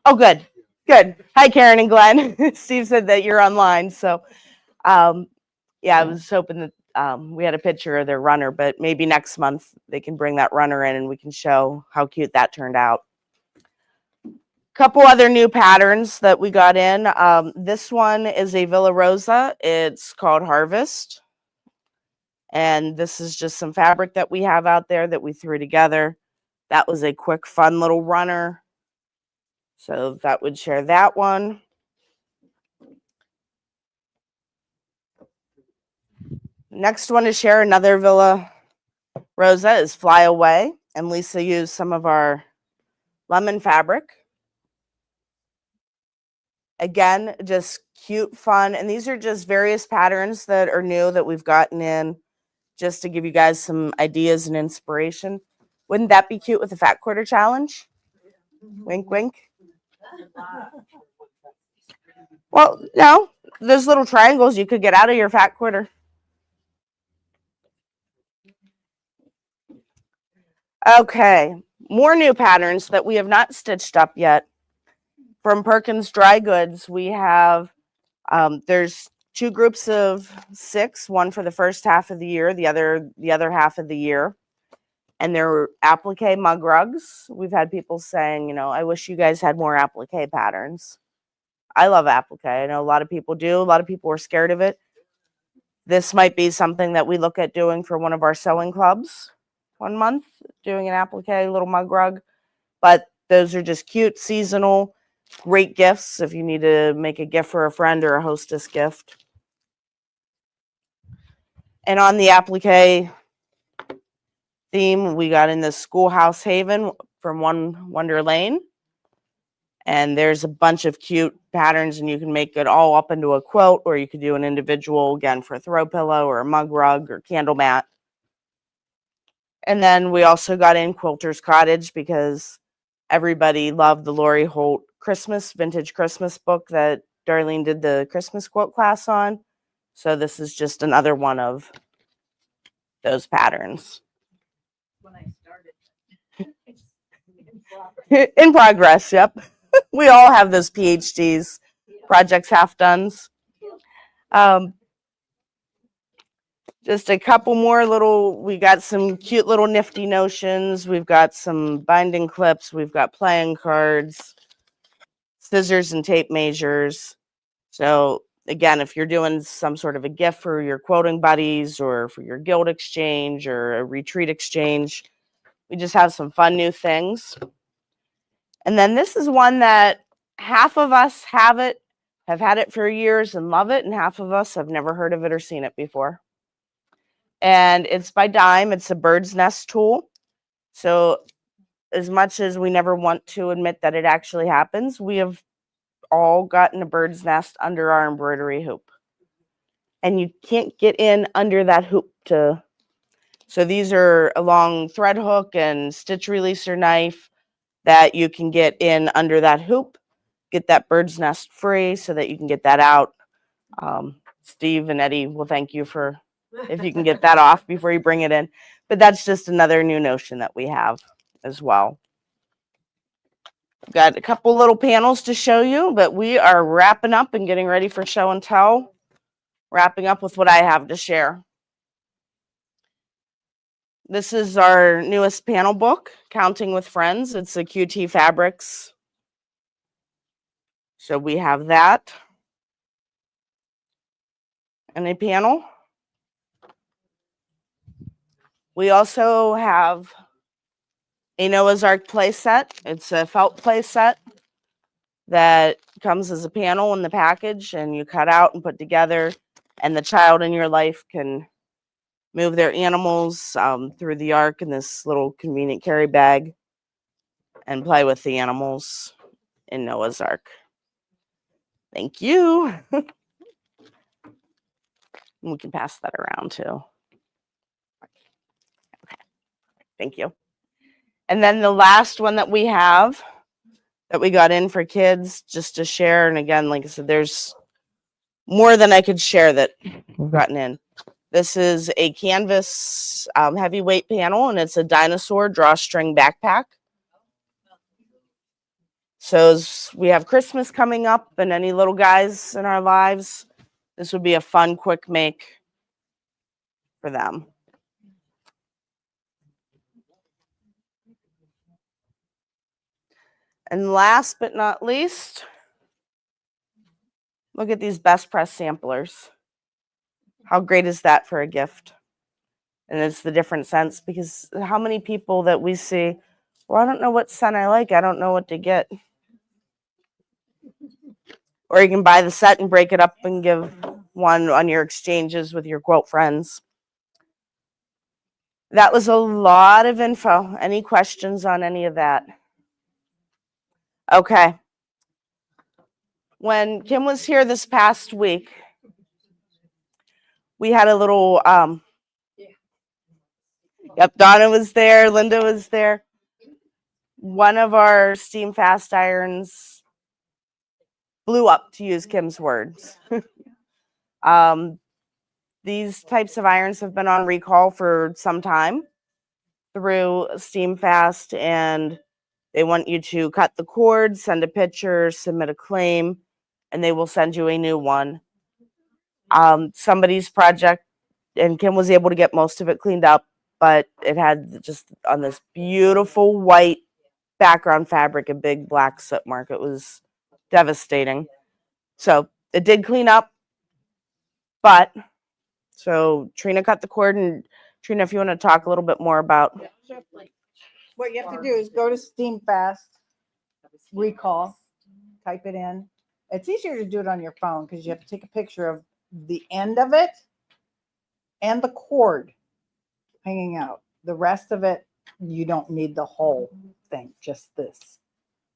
Oh, good. Good. Hi, Karen and Glenn. Steve said that you're online. So, yeah, I was hoping that we had a picture of their runner, but maybe next month they can bring that runner in and we can show how cute that turned out. Couple other new patterns that we got in. This one is a Villa Rosa. It's called Harvest. And this is just some fabric that we have out there that we threw together. That was a quick, fun little runner. So that would share that one. Next one to share another Villa Rosa is Fly Away. And Lisa used some of our lemon fabric. Again, just cute, fun. And these are just various patterns that are new that we've gotten in just to give you guys some ideas and inspiration. Wouldn't that be cute with the Fat Quarter Challenge? Wink, wink. Well, no, those little triangles you could get out of your Fat Quarter. Okay, more new patterns that we have not stitched up yet. From Perkins Dry Goods, we have, there's 2 groups of 6, one for the first half of the year, the other half of the year. And they're applique mug rugs. We've had people saying, you know, I wish you guys had more applique patterns. I love applique. I know a lot of people do. A lot of people are scared of it. This might be something that we look at doing for one of our sewing clubs one month, doing an applique little mug rug. But those are just cute, seasonal, great gifts if you need to make a gift for a friend or a hostess gift. And on the applique theme, we got in the Schoolhouse Haven from One Wonder Lane. And there's a bunch of cute patterns, and you can make it all up into a quilt, or you could do an individual, again, for a throw pillow or a mug rug or candle mat. And then we also got in Quilter's Cottage because everybody loved the Lori Holt vintage Christmas book that Darlene did the Christmas quilt class on. So this is just another one of those patterns. When I started. It's in progress. In progress, yep. We all have those PhDs, projects half dones. Just a couple more we got some cute little nifty notions. We've got some binding clips. We've got playing cards, scissors and tape measures. So again, if you're doing some sort of a gift for your quoting buddies or for your guild exchange or a retreat exchange, we just have some fun new things. And then this is one that half of us have had it for years and love it, and half of us have never heard of it or seen it before. And it's by Dime. It's a bird's nest tool. So as much as we never want to admit that it actually happens, we have all gotten a bird's nest under our embroidery hoop. And you can't get in under that hoop so these are a long thread hook and stitch releaser knife that you can get in under that hoop, get that bird's nest free so that you can get that out. Steve and Eddie will thank you for if you can get that off before you bring it in. But that's just another new notion that we have as well. Got a couple little panels to show you, but we are wrapping up and getting ready for show and tell. Wrapping up with what I have to share. This is our newest panel book, Counting with Friends. It's a QT Fabrics. So we have that. And a panel. We also have a Noah's Ark play set. It's a felt play set that comes as a panel in the package, and you cut out and put together, and the child in your life can move their animals through the ark in this little convenient carry bag and play with the animals in Noah's Ark. Thank you. We can pass that around too. Okay. Thank you. And then the last one that we have that we got in for kids just to share. And again, like I said, there's more than I could share that we've gotten in. This is a canvas heavyweight panel, and it's a dinosaur drawstring backpack. So as we have Christmas coming up and any little guys in our lives, this would be a fun, quick make for them. And last but not least, look at these best press samplers. How great is that for a gift? And it's the different scents, because how many people that we see, well, I don't know what scent I like. I don't know what to get. Or you can buy the set and break it up and give one on your exchanges with your quote friends. That was a lot of info. Any questions on any of that? Okay. When Kim was here this past week, we had a little, yep, Donna was there, Linda was there. One of our steam fast irons blew up, to use Kim's words. These types of irons have been on recall for some time through Steam Fast, and they want you to cut the cord, send a picture, submit a claim, and they will send you a new one. Somebody's project, and Kim was able to get most of it cleaned up, but it had just on this beautiful white background fabric a big black soot mark. It was devastating. So it did clean up, but so Trina cut the cord, and Trina, if you want to talk a little bit more about. What you have to do is go to Steam Fast, recall, type it in. It's easier to do it on your phone because you have to take a picture of the end of it and the cord hanging out. The rest of it, you don't need the whole thing, just this.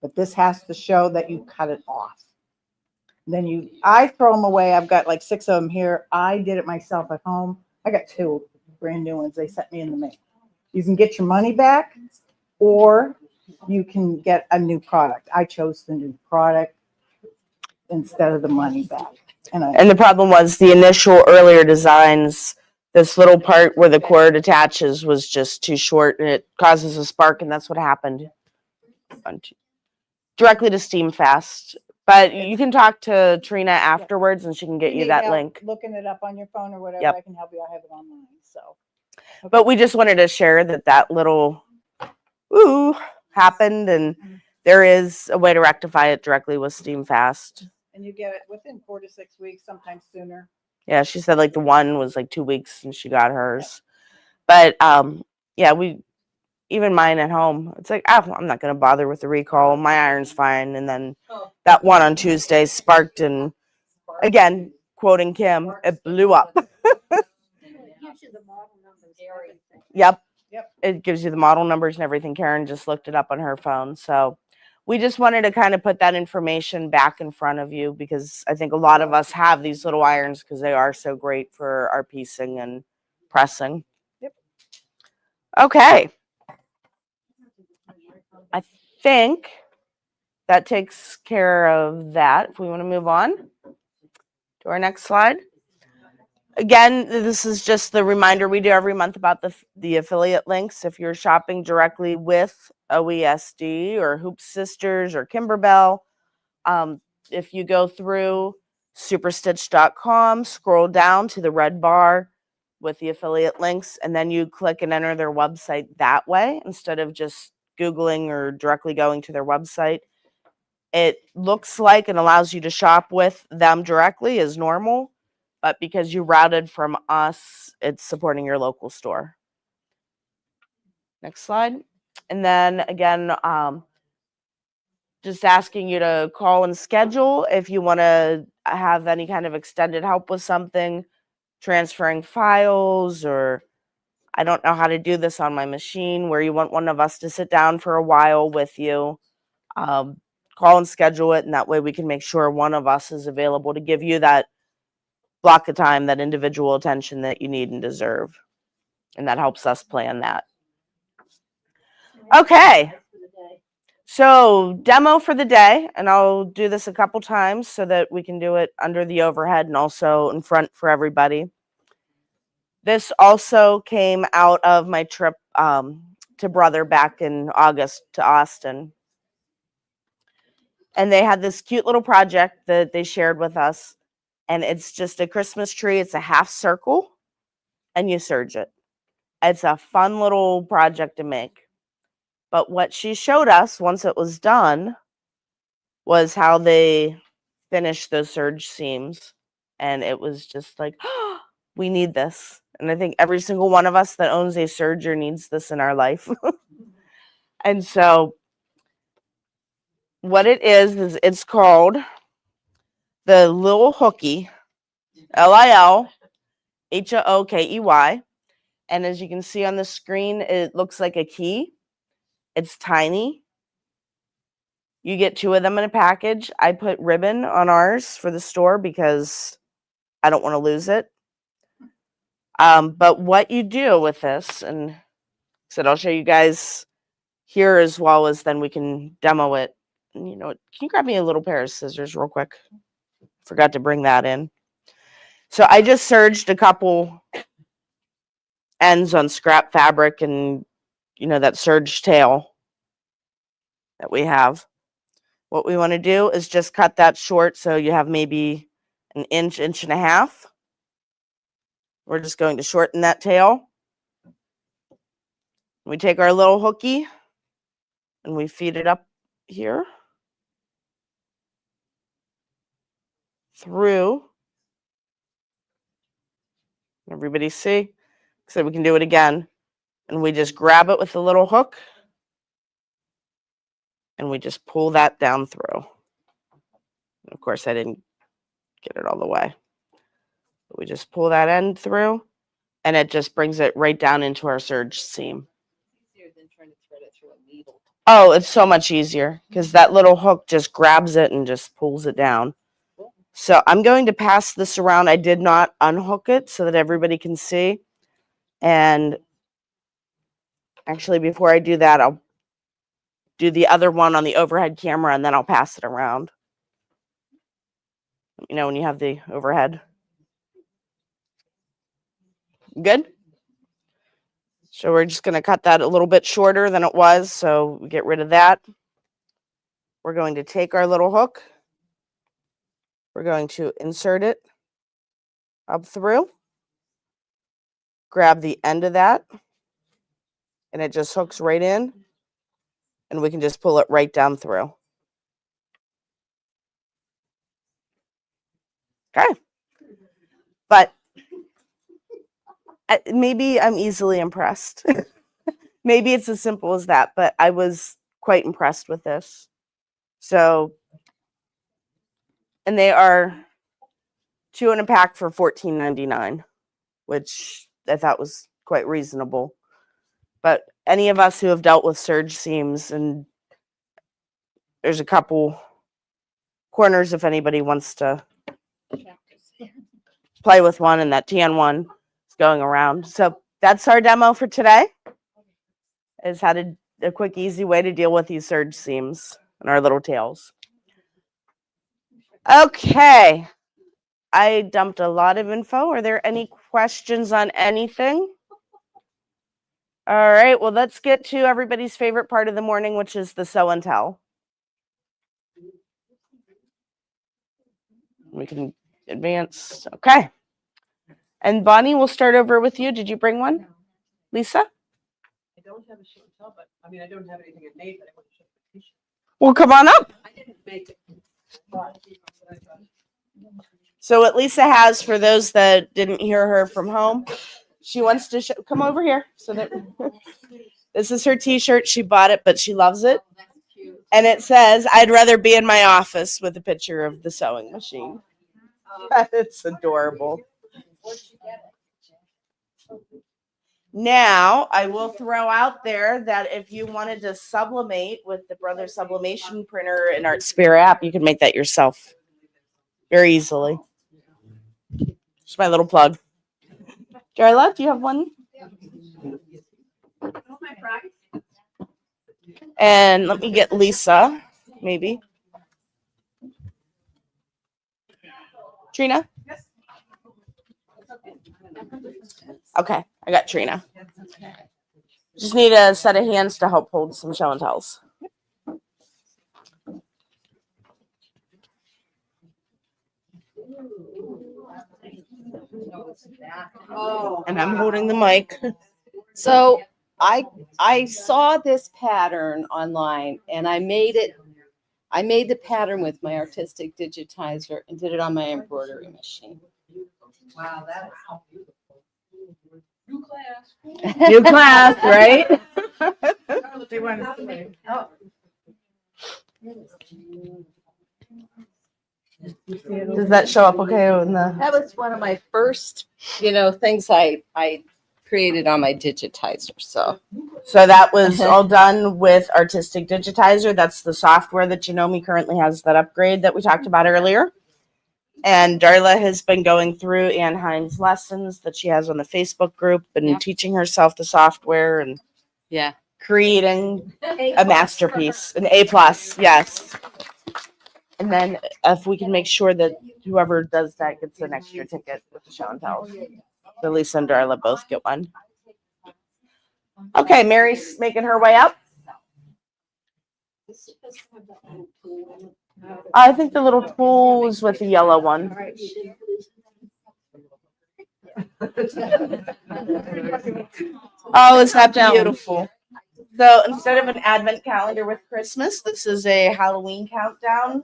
But this has to show that you cut it off. Then I throw them away. I've got like 6 of them here. I did it myself at home. I got 2 brand new ones. They sent me in the mail. You can get your money back, or you can get a new product. I chose the new product instead of the money back. And the problem was the initial earlier designs, this little part where the cord attaches was just too short, and it causes a spark, and that's what happened. Directly to Steam Fast. But you can talk to Trina afterwards, and she can get you that link. Looking it up on your phone or whatever, Yep. I can help you. I have it online. So, But we just wanted to share that little happened, and there is a way to rectify it directly with Steam Fast. and you get it within 4 to 6 weeks, sometimes sooner. Yeah, she said like the one was like 2 weeks and she got hers. But yeah, even mine at home, it's like, oh, I'm not gonna bother with the recall. My iron's fine. And then that one on Tuesday sparked, and again, quoting Kim, it blew up. Yep. It gives you the model numbers and everything. Karen just looked it up on her phone. So we just wanted to kind of put that information back in front of you, because I think a lot of us have these little irons because they are so great for our piecing and pressing. Yep. Okay. I think that takes care of that. If we want to move on to our next slide. Again, this is just the reminder we do every month about the affiliate links. If you're shopping directly with OESD or Hoop Sisters or Kimberbell, if you go through superstitch.com, scroll down to the red bar with the affiliate links, and then you click and enter their website that way instead of just Googling or directly going to their website. It looks like and allows you to shop with them directly as normal, but because you routed from us, it's supporting your local store. Next slide. And then again, just asking you to call and schedule if you want to have any kind of extended help with something, transferring files, or I don't know how to do this on my machine, where you want one of us to sit down for a while with you. Call and schedule it, and that way we can make sure one of us is available to give you that block of time, that individual attention that you need and deserve. And that helps us plan that. Okay. So demo for the day, and I'll do this a couple times so that we can do it under the overhead and also in front for everybody. This also came out of my trip to Brother back in August to Austin. And they had this cute little project that they shared with us. And it's just a Christmas tree. It's a half circle, and you serge it. It's a fun little project to make. But what she showed us once it was done was how they finished those serge seams. And it was just like, oh, we need this. And I think every single one of us that owns a serger needs this in our life. And so what it is it's called the Little Hooky. LILHOOKEY. And as you can see on the screen, it looks like a key. It's tiny. You get 2 of them in a package. I put ribbon on ours for the store because I don't want to lose it. But what you do with this, and like I said, I'll show you guys here as well as then we can demo it. And you know what? Can you grab me a little pair of scissors real quick? Forgot to bring that in. So I just serged a couple ends on scrap fabric and, you know, that serge tail that we have. What we want to do is just cut that short so you have maybe an inch, inch and a half. We're just going to shorten that tail. We take our little hooky and we feed it up here through. Everybody see? So we can do it again. And we just grab it with the little hook and we just pull that down through. And of course, I didn't get it all the way. But we just pull that end through and it just brings it right down into our serge seam. Easier than trying to thread it through a needle. Oh, it's so much easier because that little hook just grabs it and just pulls it down. So I'm going to pass this around. I did not unhook it so that everybody can see. And actually, before I do that, I'll do the other one on the overhead camera and then I'll pass it around. You know, when you have the overhead. Good? So we're just going to cut that a little bit shorter than it was. So we get rid of that. We're going to take our little hook. We're going to insert it up through. Grab the end of that. And it just hooks right in. And we can just pull it right down through. Okay. But maybe I'm easily impressed. Maybe it's as simple as that, but I was quite impressed with this. So, and they are 2 in a pack for $14.99, which I thought was quite reasonable. But any of us who have dealt with serge seams, and there's a couple corners if anybody wants to play with one, and that tan one is going around. So that's our demo for today, is how to a quick, easy way to deal with these serge seams and our little tails. Okay. I dumped a lot of info. Are there any questions on anything? All right, well, let's get to everybody's favorite part of the morning, which is the show and tell. We can advance. Okay. And Bonnie, we'll start over with you. Did you bring one? Lisa? I don't have a show and tell, but I mean, I don't have anything I made, but I want to show the t-shirt. Well, come on up. I didn't make it. But I thought, So what Lisa has, for those that didn't hear her from home, she wants to come over here. So that this is her t-shirt. She bought it, but she loves it. And it says, "I'd rather be in my office," with a picture of the sewing machine. It's adorable. Now, I will throw out there that if you wanted to sublimate with the Brother Sublimation printer and ArtSphere app, you can make that yourself very easily. Just my little plug. Darla, do you have one? And let me get Lisa, maybe. Trina? Okay, I got Trina. Just need a set of hands to help hold some show and tells. And I'm holding the mic. So I saw this pattern online and I made the pattern with my artistic digitizer and did it on my embroidery machine. wow, that is beautiful. New class. New class, right? They went away. Oh. Does that show up okay in the? That was one of my first, things I created on my digitizer. So So that was all done with Artistic Digitizer. That's the software that Janome currently has, that upgrade that we talked about earlier. And Darla has been going through Ann Hines' lessons that she has on the Facebook group and Yeah. teaching herself the software and yeah. creating a masterpiece, an A+, yes. And then if we can make sure that whoever does that gets an extra ticket with the show and tell. So Lisa and Darla both get one. Okay, Mary's making her way up. I think the little tool was with the yellow one. Oh, is that beautiful? So instead of an advent calendar with Christmas, this is a Halloween countdown.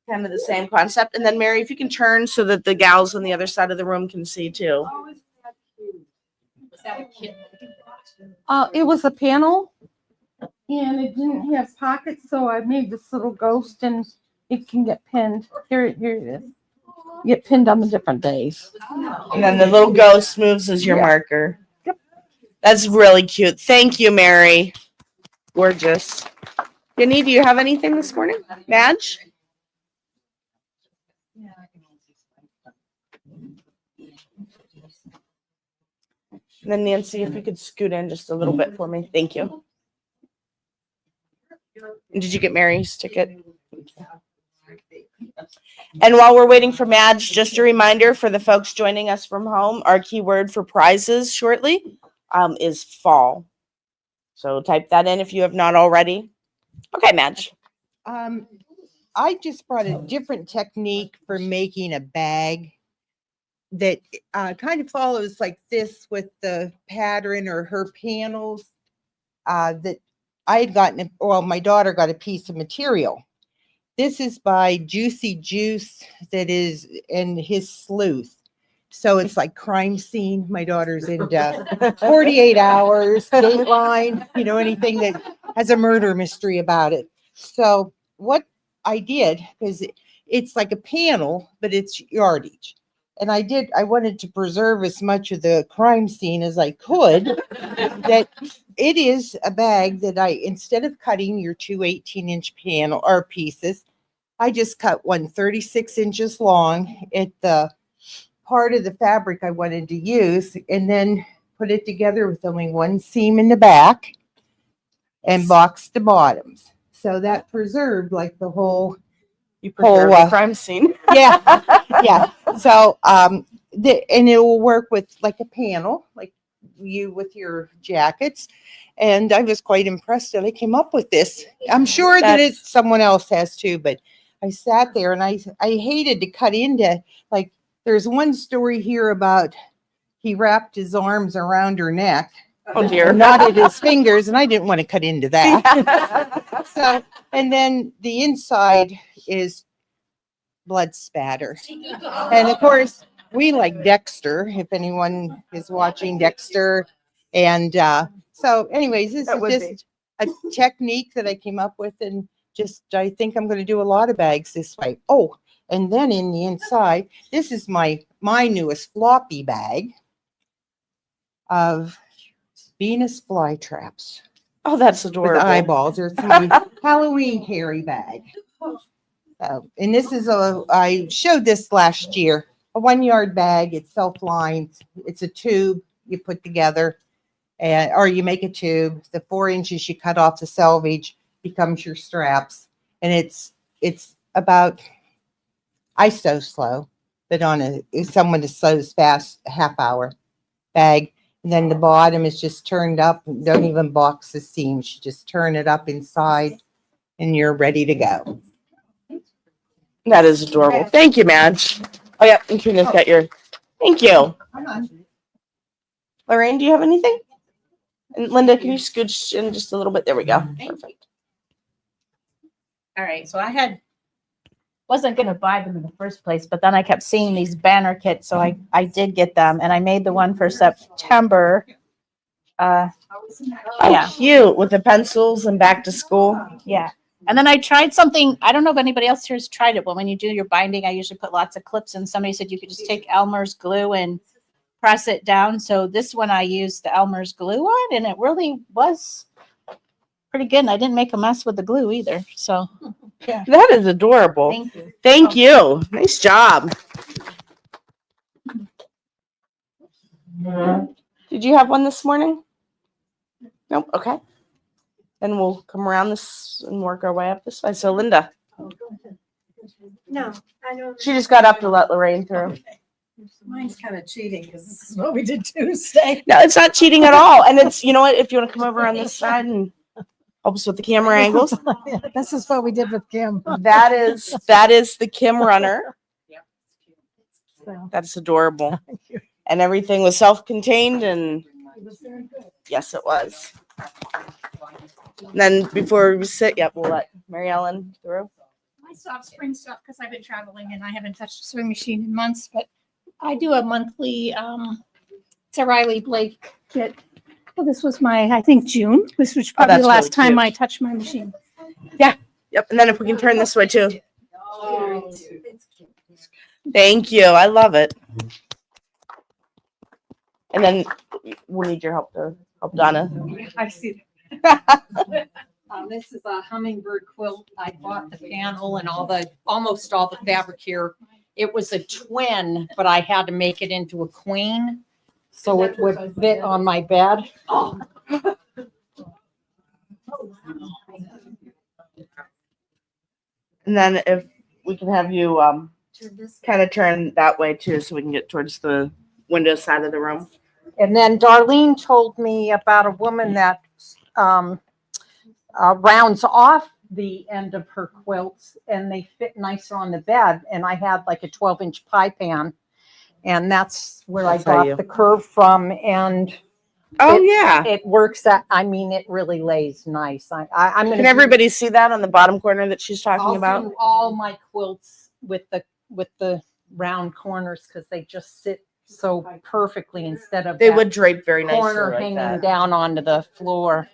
Kind of the same concept. And then Mary, if you can turn so that the gals on the other side of the room can see too. Was that a kid? It was a panel and it didn't have pockets, so I made this little ghost and it can get pinned. Here it is. Get pinned on the different days. And then the little ghost moves as your marker. That's really cute. Thank you, Mary. Gorgeous. Jenny, do you have anything this morning? Madge? And then Nancy, if you could scoot in just a little bit for me. Thank you. And did you get Mary's ticket? And while we're waiting for Madge, just a reminder for the folks joining us from home, our keyword for prizes shortly is fall. So type that in if you have not already. Okay, Madge. I just brought a different technique for making a bag that kind of follows like this with the pattern or her panels that I had gotten. Well, my daughter got a piece of material. This is by Juicy Juice that is in his sleuth. So it's like crime scene. My daughter's into 48 hours, Dateline, anything that has a murder mystery about it. So what I did, because it's like a panel, but it's yardage. And I wanted to preserve as much of the crime scene as I could, that it is a bag that instead of cutting your two 18-inch panel or pieces, I just cut one 36 inches long at the part of the fabric I wanted to use, and then put it together with only one seam in the back and boxed the bottoms. So that preserved like the whole You preserve Oh, the crime scene. yeah, yeah. So, and it will work with like a panel, like you with your jackets. And I was quite impressed that I came up with this. I'm sure that it's someone else has too, but I sat there and I hated to cut into, like, there's one story here about he wrapped his arms around her neck. Oh dear. Knotted his fingers, and I didn't want to cut into that. So, and then the inside is blood spatter. And of course, we like Dexter, if anyone is watching Dexter. And so anyways, this That is would just a technique that I came up with, and I think I'm going to do a lot of bags this way. Oh, and then in the inside, this is my newest floppy bag of Venus flytraps. Oh, that's With adorable. eyeballs. It's my Halloween carry bag. And this is I showed this last year, a 1 yard bag. It's self-lined. It's a tube you put together, or you make a tube. The 4 inches you cut off the selvage becomes your straps. And it's about, I sew slow, but if someone that sews fast, a half hour bag. And then the bottom is just turned up. Don't even box the seams. You just turn it up inside and you're ready to go. That is adorable. Thank you, Madge. Oh, yeah. And Trina's got your. Thank you. Lorraine, do you have anything? And Linda, can you scooch in just a little bit? There we go. Perfect. All right, so wasn't gonna buy them in the first place, but then I kept seeing these banner kits, so I did get them, and I made the one for September. Oh, Yeah. cute. With the pencils and back to school. Yeah, And then I tried something, I don't know if anybody else here has tried it, but when you do your binding, I usually put lots of clips in. Somebody said you could just take Elmer's glue and press it down. So this one I used the Elmer's glue on, and it really was pretty good. And I didn't make a mess with the glue either. So That is adorable. thank you. Thank you. Nice job. Did you have one this morning? Nope. Okay. Then we'll come around this and work our way up this way. So Linda, No, I know. she just got up to let Lorraine through. Mine's kind of cheating because this is what we did Tuesday. No, it's not cheating at all. And it's, you know what, if you want to come over on this side and help us with the camera angles, This is what we did with Kim. that is the Kim runner. So, That's adorable. thank you. And everything was self-contained, and It was very good. yes, it was. And then before we sit, yep, we'll let Mary Ellen through. My soft spring stuff, because I've been traveling and I haven't touched a sewing machine in months, but I do a monthly, it's a Riley Blake kit. Well, this was I think June. This was probably that's the last really time cute. I touched my machine. Yep, and then if we can turn this way too. Thank you. I love it. And then we'll need your help to help Donna. I see. This is a hummingbird quilt. I bought the panel and almost all the fabric here. It was a twin, but I had to make it into a queen so it would fit on my bed. And then if we can have you kind of turn that way too, so we can get towards the window side of the room. And then Darlene told me about a woman that rounds off the end of her quilts and they fit nicer on the bed. And I had like a 12-inch pie pan, and that's where I That's how you- got the curve from. And Oh yeah. it works. I mean, it really lays nice. I'm Can gonna everybody see that on the bottom corner that she's talking I'll about? do all my quilts with the round corners because they just sit so perfectly instead of They that would drape very nicely corner like hanging that. down onto the floor.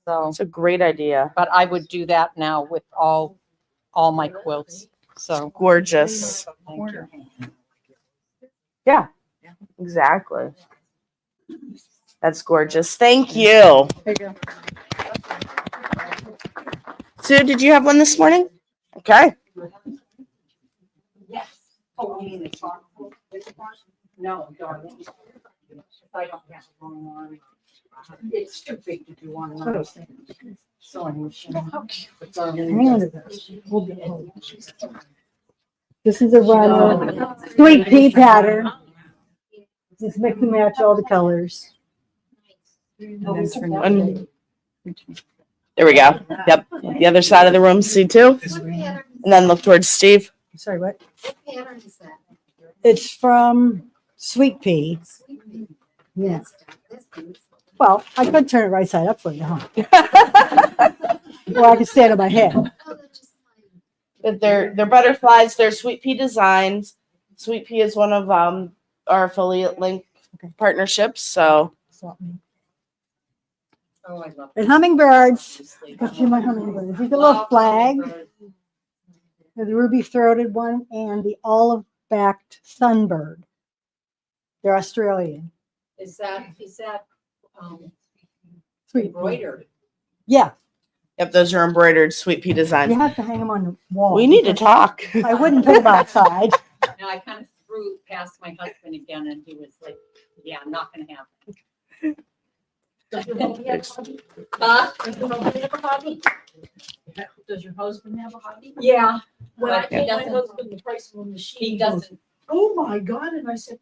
So, It's a great idea. but I would do that now with all my quilts. So Gorgeous. thank you. Exactly. That's gorgeous. Thank you. There you go. Sue, did you have one this morning? Okay. Yes. Oh, you mean the chalk quilt? No, darling. I don't have one on. It's too big to do on one sewing machine. It's on This is a runner, sweet pea pattern. Just mix and match all the colors. And- there we go. Yep. The other side of the room, see too? And then look towards Steve. Sorry, what? It's from Sweet Pea. Yeah. Well, I could turn it right side up for you, huh? Or I could stand on my head. But they're butterflies. They're Sweet Pea Designs. Sweet Pea is one of our affiliate link partnerships. So Oh, I love And hummingbirds. Go see my hummingbirds. These are a little flag. There's the ruby-throated one and the olive-backed sunbird. They're Australian. Is that Sweet pea. embroidered? Yeah, yep, those are embroidered Sweet Pea you Designs. have to hang them on the wall. We need to because talk. I wouldn't put them outside. Now I kind of threw past my husband again and he was like, yeah, not gonna happen. Does your husband have a hobby? Does your husband have a hobby? Yeah. When I But told he my doesn't, husband the price of a machine, he doesn't. oh my God, and I said,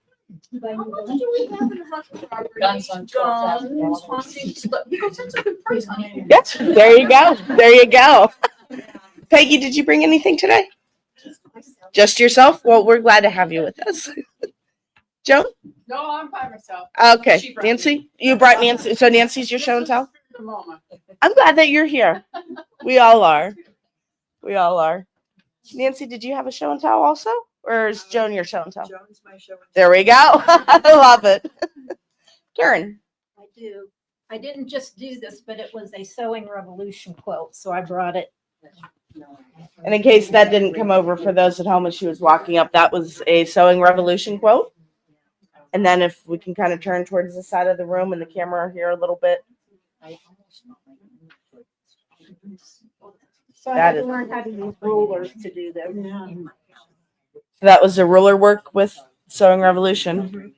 how much do we have in the property? Guns on Guns, hunting stuff. He goes, that's a good price, honey. Yes, there you go. There you go. Peggy, did you bring anything today? Just yourself? Well, we're glad to have you with us. Joan? No, I'm by myself. Okay. She brought me. Nancy? You brought Nancy. So Nancy's your show and tell? The moment. I'm glad that you're here. We all are. We all are. Nancy, did you have a show and tell also? Or is Joan your show and tell? Joan's my show. There we go. I love it. Karen. I do. I didn't just do this, but it was a Sewing Revolution quilt, so I brought it. And in case that didn't come over for those at home as she was walking up, that was a Sewing Revolution quote. And then if we can kind of turn towards the side of the room and the camera here a little bit. So I That had to is- learn how to use rulers to do this. That was the ruler work with Sewing Revolution.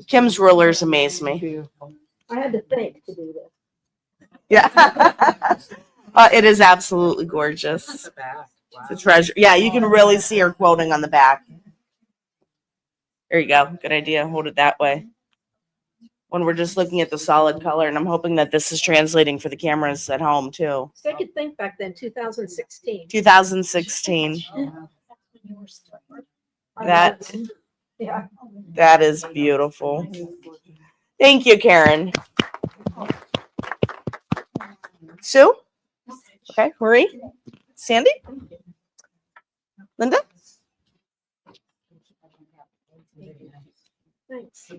Kim's rulers amaze me. I had to think to do this. Yeah. It is absolutely gorgeous. It's a treasure. Yeah, you can really see her quoting on the back. There you go. Good idea. Hold it that way. When we're just looking at the solid color, and I'm hoping that this is translating for the cameras at home too. So I could think back then, 2016. 2016. That Yeah. that is beautiful. Thank you, Karen. Sue? Okay, Marie? Sandy? Linda? Thanks.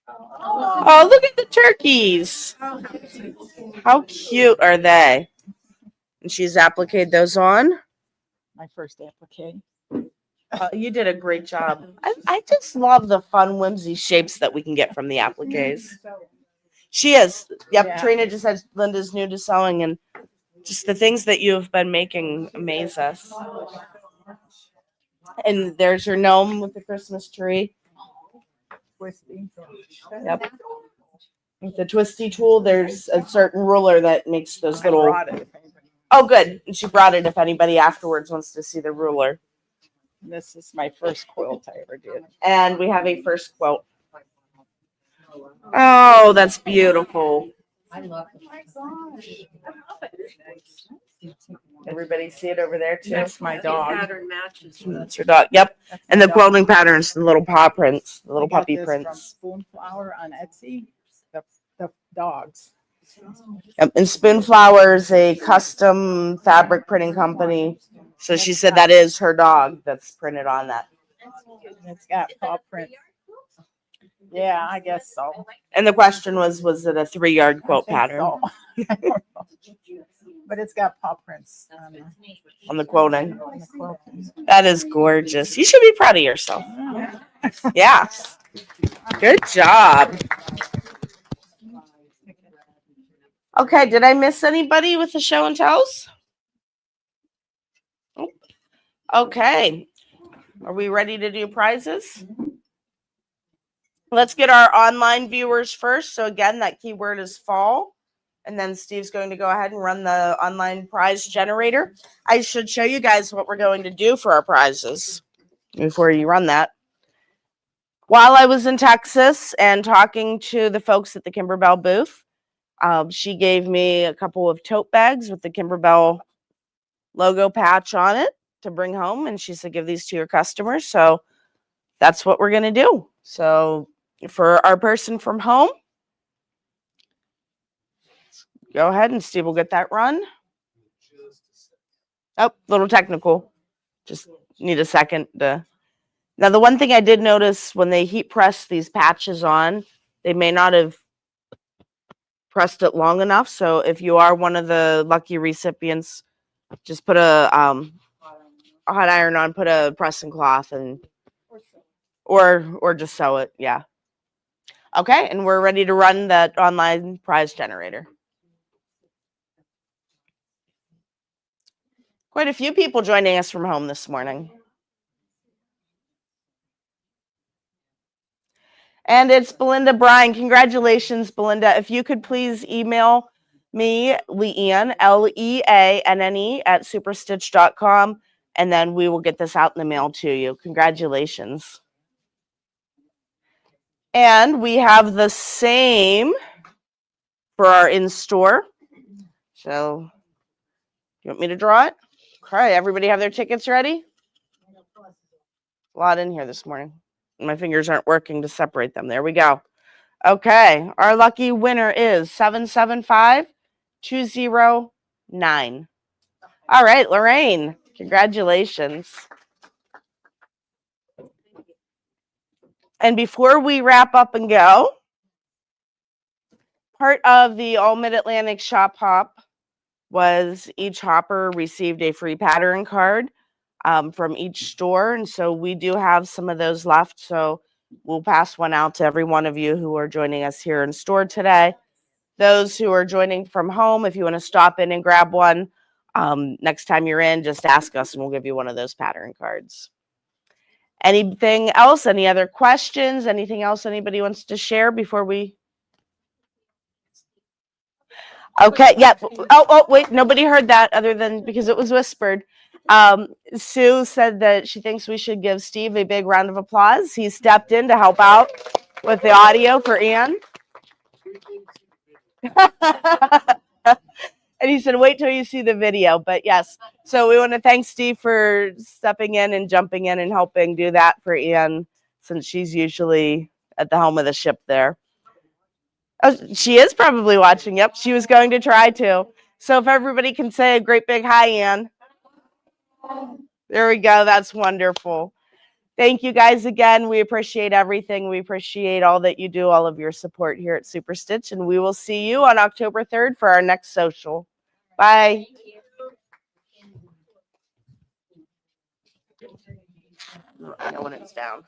Oh, look at the turkeys. How cute are they? And she's appliqued those on. My first applique. You did a great job. I just love the fun, whimsy shapes that we can get from the appliques. She is. Yep. Yeah. Trina just said Linda's new to sewing, and just the things that you have been making amaze us. And there's her gnome with the Christmas tree. Twisty. Yep. With the twisty tool, there's a certain ruler that makes those I little. brought it. Oh, good. And she brought it if anybody afterwards wants to see the ruler. This is my first quilt I ever did. And we have a first quote. Oh, that's beautiful. I love Everybody see it over there too? That's my dog. Pattern matches. That's your dog. Yep. That's And my the dog. quilting patterns, the little paw prints, the little I got puppy this from prints. Spoonflower on Etsy. The dogs. Yep. And Spoonflower is a custom fabric printing company. So she said that is her dog that's printed on that. It's got paw print. Yeah, I guess so. And the question was it a 3-yard quilt I think pattern so. I don't know. But it's got paw prints on the quilting? on the quilting. That is gorgeous. You should be proud of yourself. Yeah. Good job. Okay, did I miss anybody with the show and tells? Nope. Okay. Are we ready to do prizes? Let's get our online viewers first. So again, that keyword is fall. And then Steve's going to go ahead and run the online prize generator. I should show you guys what we're going to do for our prizes before you run that. While I was in Texas and talking to the folks at the Kimberbell booth, she gave me a couple of tote bags with the Kimberbell logo patch on it to bring home. And she said, give these to your customers. So that's what we're going to do. So for our person from home, go ahead and Steve will get that run. Oh, little technical. Just need a second to. Now, the one thing I did notice when they heat press these patches on, they may not have pressed it long enough. So if you are one of the lucky recipients, just put a hot iron on, put a pressing cloth, and or just sew it. Yeah. Okay, and we're ready to run that online prize generator. Quite a few people joining us from home this morning. And it's Belinda Bryan. Congratulations, Belinda. If you could please email me, Leanne, Leanne, at superstitch.com, and then we will get this out in the mail to you. Congratulations. And we have the same for our in-store. So, you want me to draw it? Okay, everybody have their tickets ready? A lot in here this morning. My fingers aren't working to separate them. There we go. Okay, our lucky winner is 775209. All right, Lorraine, congratulations. And before we wrap up and go, part of the All Mid-Atlantic Shop Hop was each hopper received a free pattern card from each store. And so we do have some of those left. So we'll pass one out to every one of you who are joining us here in store today. Those who are joining from home, if you want to stop in and grab one, next time you're in, just ask us and we'll give you one of those pattern cards. Anything else? Any other questions? Anything else anybody wants to share before we? Okay, yeah. Oh, wait, nobody heard that other than because it was whispered. Sue said that she thinks we should give Steve a big round of applause. He stepped in to help out with the audio for Ann. And he said, wait till you see the video. But yes, so we want to thank Steve for stepping in and jumping in and helping do that for Ann, since she's usually at the helm of the ship there. Oh, she is probably watching. Yep, she was going to try to. So if everybody can say a great big hi, Ann. There we go. That's wonderful. Thank you guys again. We appreciate everything. We appreciate all that you do, all of your support here at Super Stitch. And we will see you on October 3rd for our next social. Bye. I know when it's down.